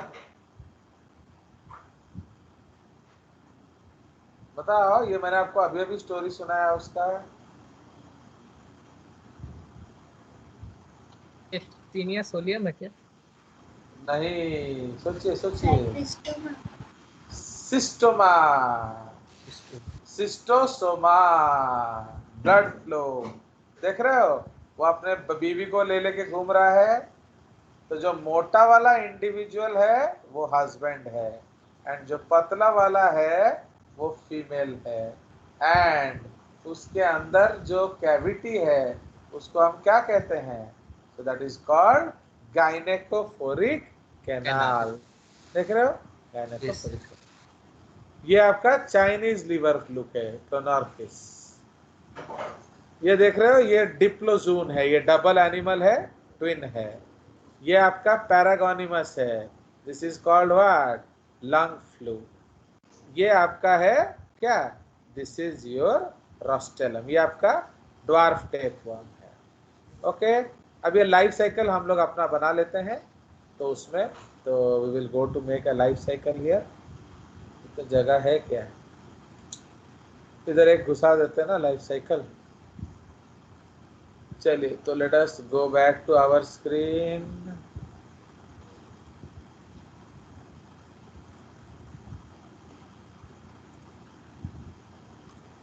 बताओ। ये मैंने आपको अभी अभी स्टोरी सुनाया उसका। सीनियर सोलियम है क्या? नहीं, सोचिए सोचिए। Cystoma, schistosoma, blood flow. देख रहे हो? वो अपने बीवी को ले लेके घूम रहा है। तो जो मोटा वाला इंडिविजुअल है वो हस्बैंड है, एंड जो पतला वाला है वो फीमेल है। एंड उसके अंदर जो कैविटी है उसको हम क्या कहते हैं? So that is called gynaecophoric canal. देख रहे हो? गाइनेकोफोरिक। ये आपका चाइनीज लिवर फ्लू है, प्रोनॉर्किस। ये देख रहे हो, ये डिप्लोजून है, ये डबल एनिमल है, ट्विन है। ये आपका पैरागोनिमस है, this is called what? Lung flu. ये आपका है क्या? This is your rostellum. ये आपका ड्वार्फ टेपवर्म है। ओके, अब ये लाइफ साइकिल हम लोग अपना बना लेते हैं। तो उसमें तो we will go to make a life cycle here. तो जगह है क्या? इधर एक घुसा देते हैं ना लाइफ साइकिल। चलिए, तो let us go back to our screen.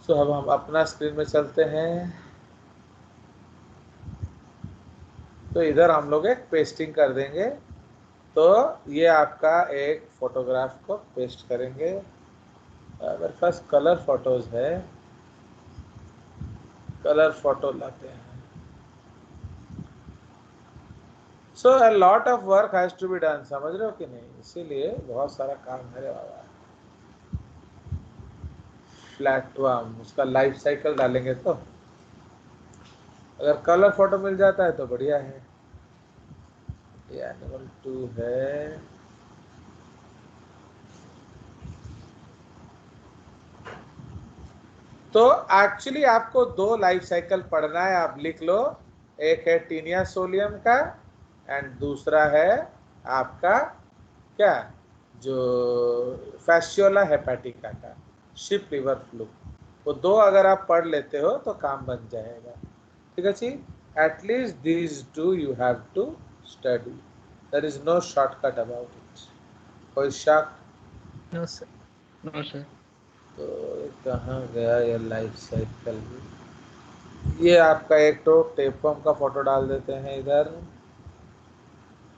So अब हम अपना स्क्रीन में चलते हैं। तो इधर हम लोग एक पेस्टिंग कर देंगे। तो ये आपका एक फोटोग्राफ को पेस्ट करेंगे। मेरे पास कलर फोटोज है, कलर फोटो लाते हैं। So a lot of work has to be done, समझ रहे हो कि नहीं? इसीलिए बहुत सारा काम मेरे बाबा। फ्लैटवर्म, उसका लाइफ साइकिल डालेंगे। तो अगर कलर फोटो मिल जाता है तो बढ़िया है। ये एनिमल 2 है। तो एक्चुअली आपको दो लाइफ साइकिल पढ़ना है, आप लिख लो। एक है टीनिया सोलियम का एंड दूसरा है आपका क्या, जो फैसियोला हेपेटिका का, शिप लिवर फ्लू। वो दो अगर आप पढ़ लेते हो तो काम बन जाएगा। ठीक है जी, at least these two you have to study, there is no shortcut about it. कोई शक? No sir. No sir. तो कहाँ गया ये लाइफ साइकिल? ये आपका एक तो टेपवर्म का फोटो डाल देते हैं इधर,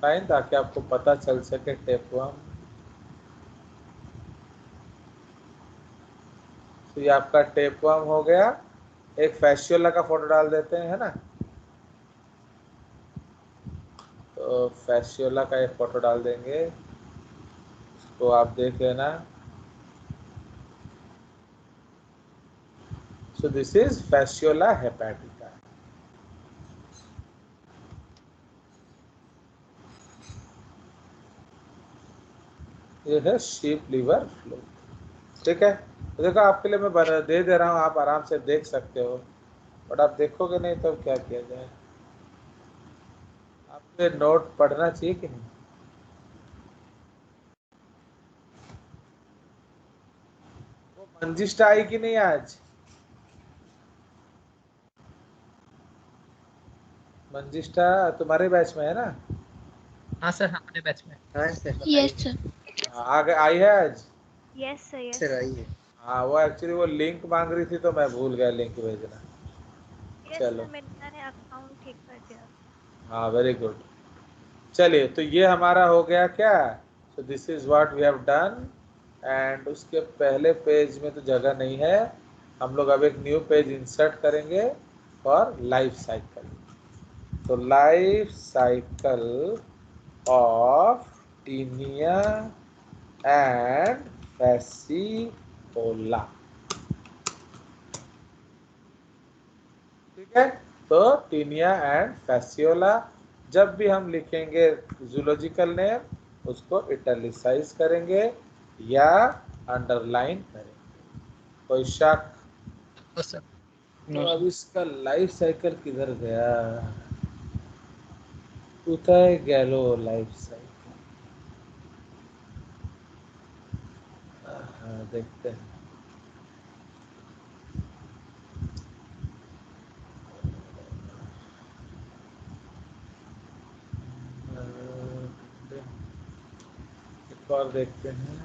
फाइन, ताकि आपको पता चल सके टेपवर्म। तो ये आपका टेपवर्म हो गया। एक फैसियोला का फोटो डाल देते हैं, है ना। तो फैसियोला का एक फोटो डाल देंगे, इसको आप देख लेना। So this is fasciola hepatica. ये है sheep liver flu। ठीक है, तो देखो आपके लिए मैं दे रहा हूँ, आप आराम से देख सकते हो, बट आप देखोगे नहीं तो क्या किया जाए। आपको नोट पढ़ना चाहिए कि नहीं? वो मंजिष्ठा आई कि नहीं आज? मंजिष्ठा तुम्हारे बैच में है ना? हाँ सर, हमारे बैच में। Yes sir. आई है आज? Yes sir. यस हाँ, वो एक्चुअली वो लिंक मांग रही थी तो मैं भूल गया लिंक भेजना। चलो, सर, मैंने अकाउंट ठीक कर दिया। हाँ, वेरी गुड। चलिए, तो ये हमारा हो गया क्या, so this is what we have done. And उसके पहले पेज में तो जगह नहीं है, हम लोग अब एक न्यू पेज इंसर्ट करेंगे फॉर लाइफ साइकिल। तो life cycle of Taenia and Fasciola. ठीक है, तो टीनिया एंड फैसियोला जब भी हम लिखेंगे जूलॉजिकल नेम, उसको इटैलिसाइज करेंगे या अंडरलाइन करेंगे। कोई शक? No sir. तो अब इसका लाइफ साइकिल किधर गया? उतर गैलो लाइफ साइकिल। हाँ, देखते हैं। एक और देखते हैं,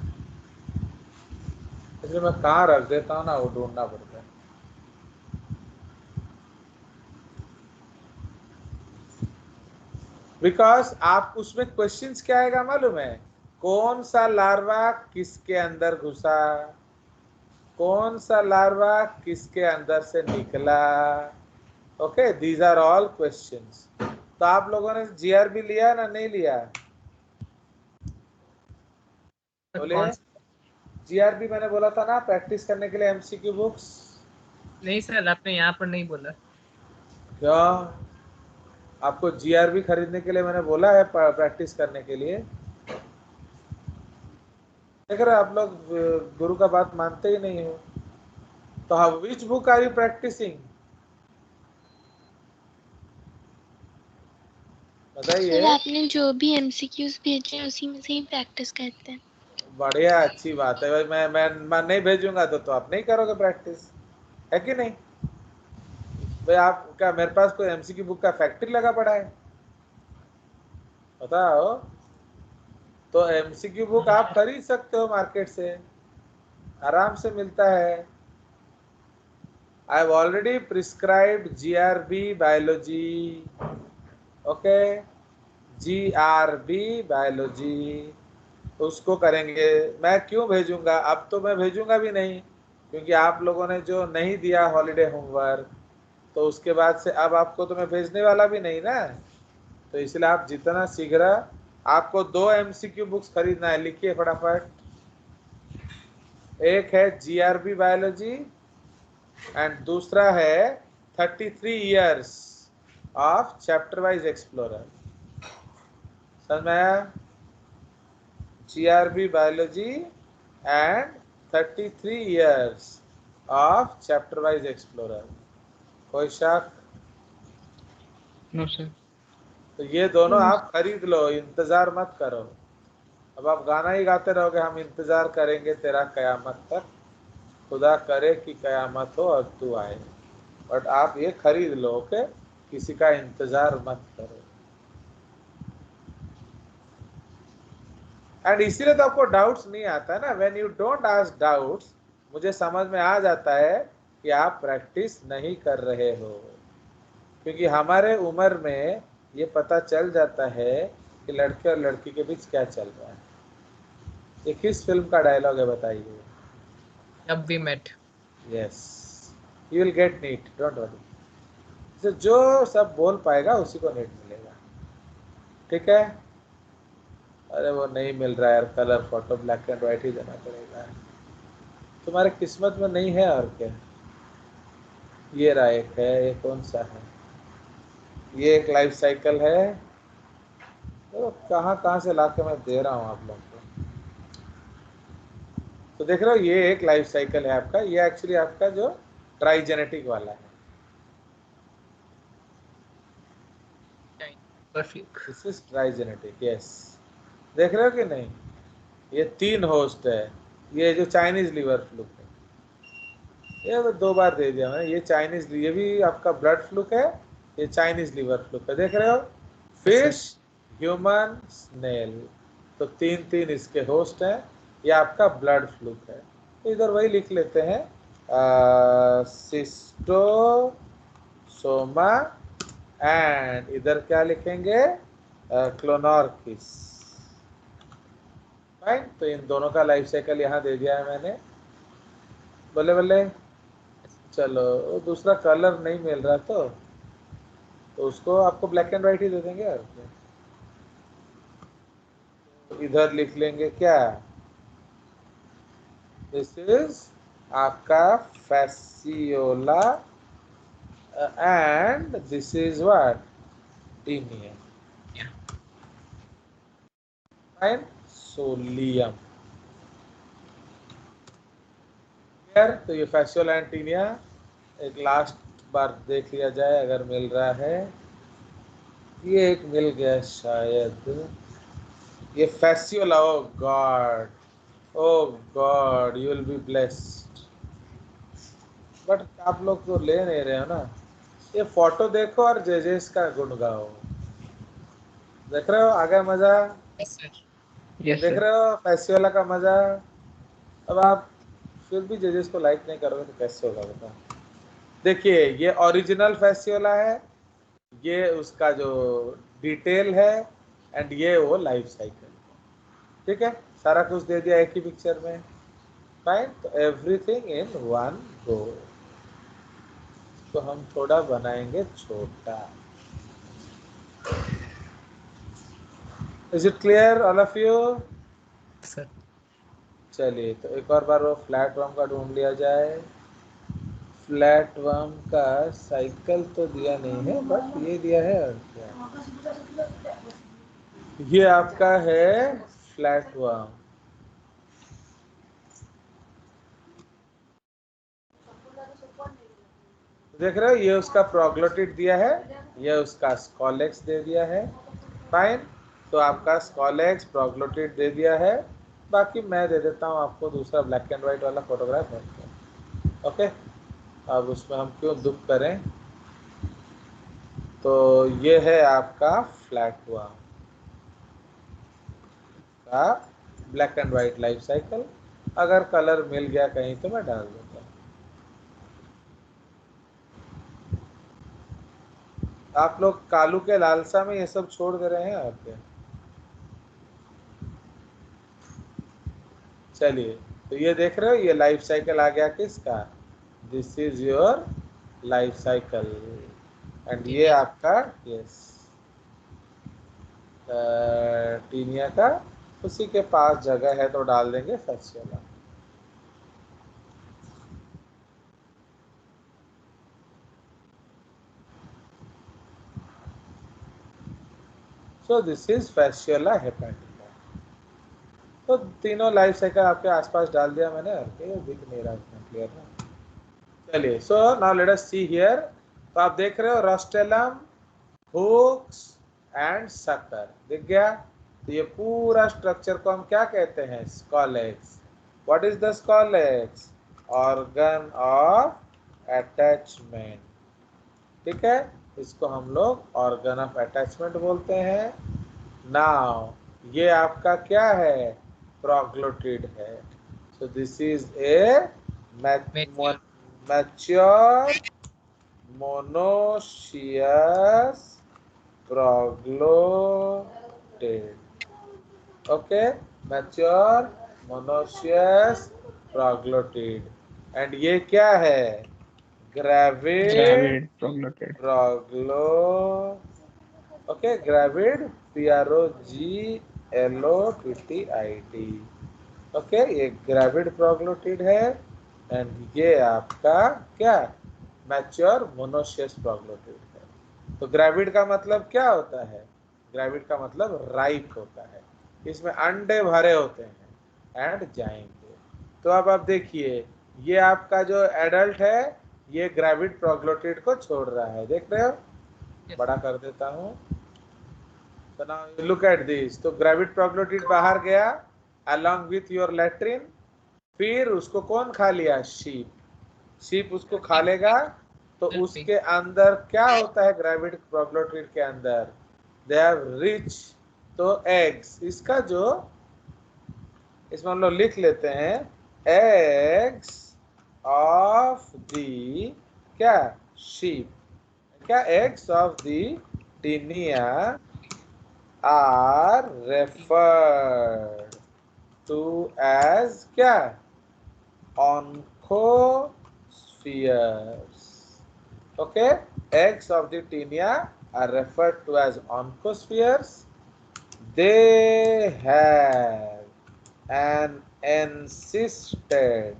इसलिए मैं कहाँ रख देता हूँ ना, वो ढूंढना पड़ता है। बिकॉज आप उसमें क्वेश्चंस क्या आएगा मालूम है, कौन सा लार्वा किसके अंदर घुसा, कौन सा लार्वा किसके अंदर से निकला। Okay, these are all questions. तो आप लोगों ने जीआरबी लिया ना, नहीं लिया? बोलिए। जीआरबी मैंने बोला था ना प्रैक्टिस करने के लिए, एमसीक्यू बुक्स। नहीं सर, आपने यहाँ पर नहीं बोला। क्यों? आपको जीआरबी खरीदने के लिए मैंने बोला है, प्रैक्टिस करने के लिए। देख रहे आप लोग गुरु का बात मानते ही नहीं हो। तो हाँ, which book are you practising, बताइए। सर, आपने जो भी एमसीक्यूज भेजे हैं उसी में से ही प्रैक्टिस करते हैं। बढ़िया, अच्छी बात है भाई। मैं नहीं भेजूंगा तो आप नहीं करोगे प्रैक्टिस, है कि नहीं भाई? आप क्या, मेरे पास कोई एमसीक्यू बुक का फैक्ट्री लगा पड़ा है, बताओ? तो एमसीक्यू बुक आप खरीद सकते हो मार्केट से, आराम से मिलता है। I have already prescribed GRB biology. Okay, GRB biology उसको करेंगे। मैं क्यों भेजूंगा? अब तो मैं भेजूंगा भी नहीं, क्योंकि आप लोगों ने जो नहीं दिया हॉलीडे होमवर्क, तो उसके बाद से अब आपको तो मैं भेजने वाला भी नहीं ना। तो इसलिए आप जितना शीघ्र, आपको 2 एमसीक्यू बुक्स खरीदना है, लिखिए फटाफट। एक है जीआरबी बायोलॉजी एंड दूसरा है 33 years of chapter wise explorer. समझ में आया? GRB biology and 33 years of chapter wise explorer. कोई शक? No sir. तो ये दोनों आप खरीद लो, इंतजार मत करो। अब आप गाना ही गाते रहोगे, हम इंतजार करेंगे तेरा कयामत तक, खुदा करे कि कयामत हो और तू आए। बट आप ये खरीद लो, ओके, किसी का इंतजार मत करो। एंड इसीलिए तो आपको डाउट्स नहीं आता ना। When you don't ask doubts, मुझे समझ में आ जाता है कि आप प्रैक्टिस नहीं कर रहे हो। क्योंकि हमारे उम्र में ये पता चल जाता है कि लड़के और लड़की के बीच क्या चल रहा है। ये किस फिल्म का डायलॉग है बताइए? जब we met. Yes, you will get NEET, don't worry. जो सब बोल पाएगा उसी को नीट मिलेगा, ठीक है? अरे वो नहीं मिल रहा है यार, colour photo black and white ही देना पड़ेगा। तुम्हारे किस्मत में नहीं है और क्या। ये रहा एक है, ये कौन सा है? ये एक लाइफ साइकिल है। तो कहाँ से लाके मैं दे रहा हूँ आप लोग को। तो देख रहे हो, ये एक लाइफ साइकिल है आपका। ये एक्चुअली आपका जो ट्राइजेनेटिक वाला है। This is trigenetic, yes. देख रहे हो कि नहीं? ये 3 होस्ट है। ये जो चाइनीज लिवर फ्लूक है, ये तो 2 बार दे दिया मैंने। ये चाइनीज, ये भी आपका ब्लड फ्लूक है, ये चाइनीज लिवर फ्लूक है। देख रहे हो, फिश, ह्यूमन, स्नेल, तो 3 इसके होस्ट हैं। ये आपका ब्लड फ्लूक है। तो इधर वही लिख लेते हैं, सिस्टोसोमा, एंड इधर क्या लिखेंगे? क्लोनॉर्किस। फाइन। तो इन दोनों का लाइफ साइकिल यहाँ दे दिया है मैंने। बल्ले बल्ले। चलो, दूसरा कलर नहीं मिल रहा तो उसको आपको ब्लैक एंड व्हाइट ही दे देंगे यार। तो इधर लिख लेंगे क्या? दिस इज आपका Fasciola, and this is what? Taenia. Fine. Solium. तो ये फैसियोला एंड टीनिया एक लास्ट बार देख लिया जाए अगर मिल रहा है। ये एक मिल गया शायद, ये Fasciola. Oh god, oh god, you will be blessed. But आप लोग तो ले नहीं रहे हो ना। ये फोटो देखो और जेजेस का गुण गाओ। देख रहे हो आ गया मजा? देख रहे हो फैसियोला का मजा? अब आप फिर भी जेजेस को लाइक नहीं करोगे तो कैसे होगा बताओ? देखिए, ये ओरिजिनल फैसियोला है, ये उसका जो डिटेल है, एंड ये वो लाइफ साइकिल। ठीक है, सारा कुछ दे दिया एक ही पिक्चर में। फाइन। तो एवरीथिंग इन वन गो। तो हम थोड़ा बनाएंगे छोटा। Is it clear all of you? Sir. चलिए, तो एक और बार वो फ्लैट वर्म का ढूंढ लिया जाए। फ्लैट वर्म का साइकिल तो दिया नहीं है, बट ये दिया है। और क्या, ये आपका है फ्लैट वर्म। देख रहे हो, ये उसका प्रोग्लोटिड दिया है, ये उसका स्कॉलेक्स दे दिया है। फाइन। तो आपका स्कॉलेक्स प्रोग्लोटिड दे दिया है। बाकी मैं दे देता हूँ आपको दूसरा ब्लैक एंड व्हाइट वाला फोटोग्राफ है। ओके, अब उसमें हम क्यों दुख करें। तो ये है आपका फ्लैट वर्म का black and white life cycle. अगर कलर मिल गया कहीं तो मैं डाल दूंगा। आप लोग कालू के लालसा में ये सब छोड़ दे रहे हैं आपके। चलिए, तो ये देख रहे हो, ये लाइफ साइकिल आ गया किसका? This is your life cycle. And ये आपका, यस, टीनिया का उसी के पास जगह है, तो डाल देंगे Fasciola. So this is Fasciola hepatica. तो तीनों लाइफ साइकिल आपके आसपास डाल दिया मैंने। और ये दिख नहीं रहा इतना क्लियर ना। चलिए, so now let us see here. तो आप देख रहे हो रोस्टेलम, हुक्स एंड सकर, दिख गया। तो ये पूरा स्ट्रक्चर को हम क्या कहते हैं? Scolex. What is the scolex? Organ of attachment, ठीक है, इसको हम लोग ऑर्गन ऑफ अटैचमेंट बोलते हैं। नाउ ये आपका क्या है? प्रोग्लोटिड है। So this is a mature monoecious proglottid. Okay, mature monoecious proglottid. And ये क्या है? Gravid proglottid. प्रोग्लो ओके, ग्रेविड PROGLOTID। ओके, ये ग्रेविड प्रोग्लोटिड है। एंड ये आपका क्या? मैच्योर मोनोशियस प्रोग्लोटिड है। तो ग्रेविड का मतलब क्या होता है? ग्रेविड का मतलब राइप होता है, इसमें अंडे भरे होते हैं एंड जाएंगे। तो अब आप देखिए, ये आपका जो एडल्ट है ये ग्रेविड प्रोग्लोटिड को छोड़ रहा है, देख रहे हो? बड़ा कर देता हूँ। तो नाउ लुक एट दिस। तो ग्रेविड प्रोग्लोटिड बाहर गया along with your लैट्रिन। फिर उसको कौन खा लिया? शीप। शीप उसको खा लेगा। तो उसके अंदर क्या होता है? ग्रेविड प्रोग्लोटिड के अंदर दे हैव रिच तो एग्स। इसका जो इसमें हम लोग लिख लेते हैं एग्स ऑफ दी क्या? शीप। क्या? Eggs of the taenia are referred to as क्या? oncospheres. Okay, eggs of the tinea are referred to as oncospheres. They have an encysted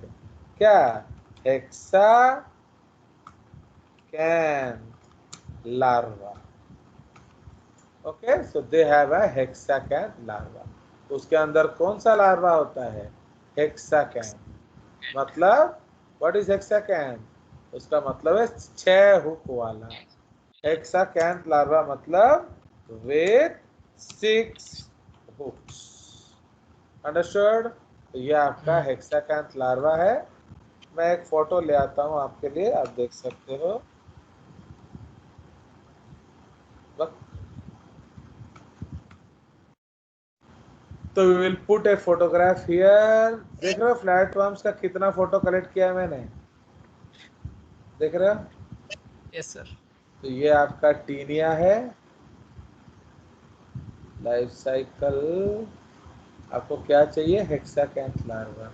क्या? hexacan larva. Okay, so they have a hexacan larva. उसके अंदर कौन सा लार्वा होता है? हेक्साकैन। मतलब व्हाट इज हेक्साकैन? उसका मतलब है 6 हुक वाला। हेक्साकैन लार्वा मतलब विथ 6 हुक्स। अंडरस्टूड? तो ये आपका हेक्साकैन लार्वा है। मैं एक फोटो ले आता हूँ आपके लिए, आप देख सकते हो। तो we will put a photograph here. देख रहे हो फ्लैट वर्म्स का कितना फोटो कलेक्ट किया है मैंने? देख रहे हो? Yes sir. तो ये आपका टीनिया है। लाइफ साइकिल आपको क्या चाहिए? हेक्साकैंथ लार्वा।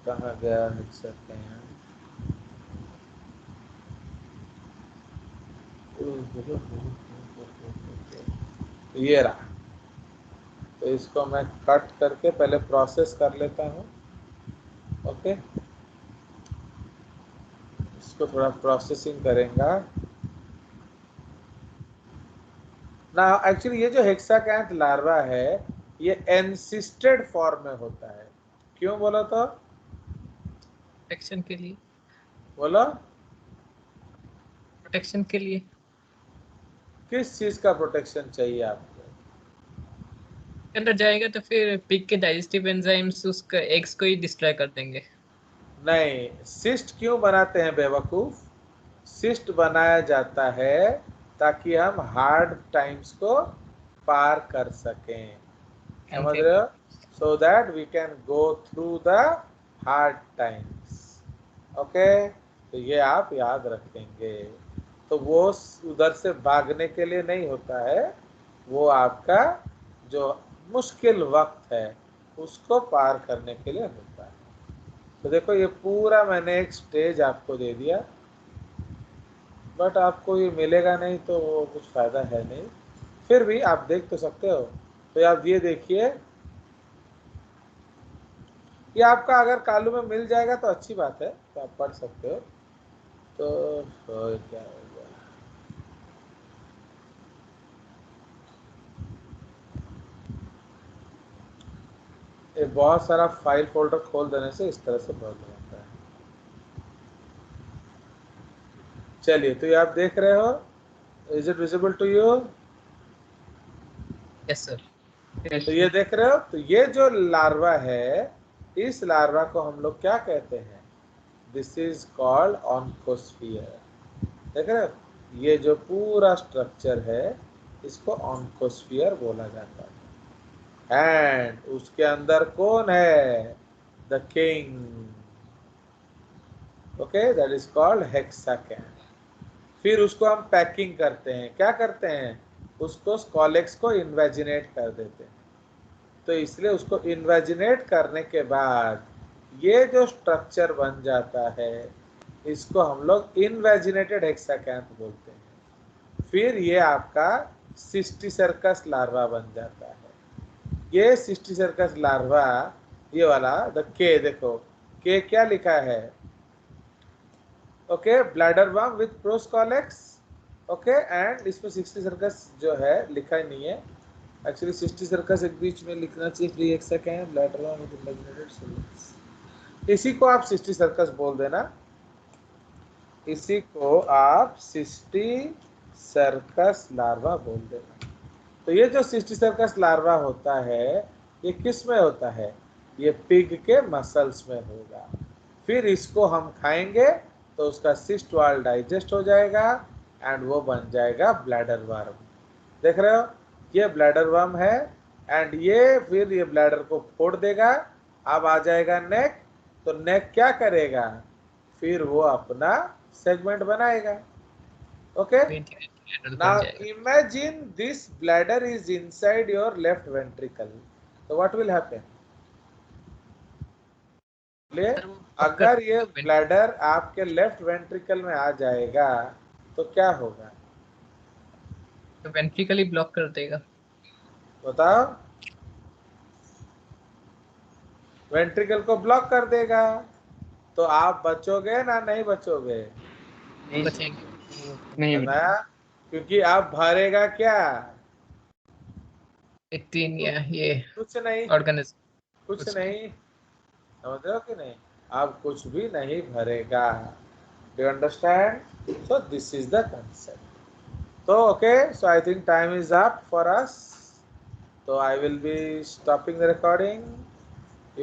कहाँ गया हेक्साकैंथ? ये रहा। तो इसको मैं कट करके पहले प्रोसेस कर लेता हूँ। ओके, इसको थोड़ा प्रोसेसिंग करेंगे ना। एक्चुअली ये जो हेक्साकैंथ लार्वा है ये एनसिस्टेड फॉर्म में होता है। क्यों बोला? तो प्रोटेक्शन के लिए। बोलो, प्रोटेक्शन के लिए। किस चीज का प्रोटेक्शन चाहिए आपको? अंदर जाएगा तो फिर पिग के डाइजेस्टिव एंजाइम्स उसका एग्स को ही डिस्ट्रॉय कर देंगे। नहीं, सिस्ट क्यों बनाते हैं बेवकूफ? सिस्ट बनाया जाता है ताकि हम हार्ड टाइम्स को पार कर सकें, समझ रहे हो? So that we can go through the hard times. Okay, तो ये आप याद रखेंगे। तो वो उधर से भागने के लिए नहीं होता है, वो आपका जो मुश्किल वक्त है उसको पार करने के लिए होता है। तो देखो ये पूरा मैंने एक स्टेज आपको दे दिया, बट आपको ये मिलेगा नहीं तो वो कुछ फ़ायदा है नहीं। फिर भी आप देख तो सकते हो। तो आप ये देखिए, ये आपका अगर कालू में मिल जाएगा तो अच्छी बात है, तो आप पढ़ सकते हो। तो क्या हो गया? ये बहुत सारा फाइल फोल्डर खोल देने से इस तरह से प्रॉब्लम होता है। चलिए, तो ये आप देख रहे हो, is it visible to you? Yes sir. तो ये देख रहे हो, तो ये जो लार्वा है, इस लार्वा को हम लोग क्या कहते हैं? This is called oncosphere. देख रहे हो, ये जो पूरा स्ट्रक्चर है इसको ऑन्कोस्फियर बोला जाता है। एंड उसके अंदर कौन है? The king. Okay, that is called hexacanth. फिर उसको हम पैकिंग करते हैं, क्या करते हैं? उसको स्कॉलेक्स को इन्वेजिनेट कर देते हैं। तो इसलिए उसको इन्वेजिनेट करने के बाद ये जो स्ट्रक्चर बन जाता है, इसको हम लोग इन्वेजिनेटेड हेक्साकैंथ बोलते हैं। फिर ये आपका सिस्टिसर्कस लार्वा बन जाता है। ये सिस्टिसर्कस लार्वा, ये वाला द के, देखो के क्या लिखा है? Okay, bladder worm with proscolex. Okay, and इसमें सिस्टिसर्कस जो है लिखा ही नहीं है। एक्चुअली सिस्टिसर्कस एक बीच में लिखना चाहिए, free hexacanth, bladder worm with invaginated scolex. इसी को आप सिस्टिसर्कस बोल देना, इसी को आप सिस्टिसर्कस लार्वा बोल देना। तो ये जो सिस्टिसर्कस लार्वा होता है, ये किस में होता है? ये पिग के मसल्स में होगा। फिर इसको हम खाएंगे तो उसका सिस्ट वॉल डाइजेस्ट हो जाएगा एंड वो बन जाएगा ब्लैडर वर्म। देख रहे हो, ये ब्लैडर वर्म है एंड ये फिर ये ब्लैडर को फोड़ देगा। अब आ जाएगा नेक, तो नेक क्या करेगा? फिर वो अपना सेगमेंट बनाएगा। Okay, now imagine this bladder is inside your left ventricle, so what will happen? अगर ये ब्लैडर आपके लेफ्ट वेंट्रिकल में आ जाएगा तो क्या होगा? तो वेंट्रिकल ही ब्लॉक कर देगा। बताओ, वेंट्रिकल को ब्लॉक कर देगा, तो आप बचोगे ना नहीं बचोगे? नहीं बचेंगे। नहीं बताया, क्योंकि आप भरेगा क्या? एक्टिन या ये कुछ नहीं, ऑर्गेनिज्म, कुछ नहीं, समझ रहे हो कि नहीं? आप कुछ भी नहीं भरेगा। Do you understand? So this is the concept. So okay, so I think time is up for us. So I will be stopping the recording.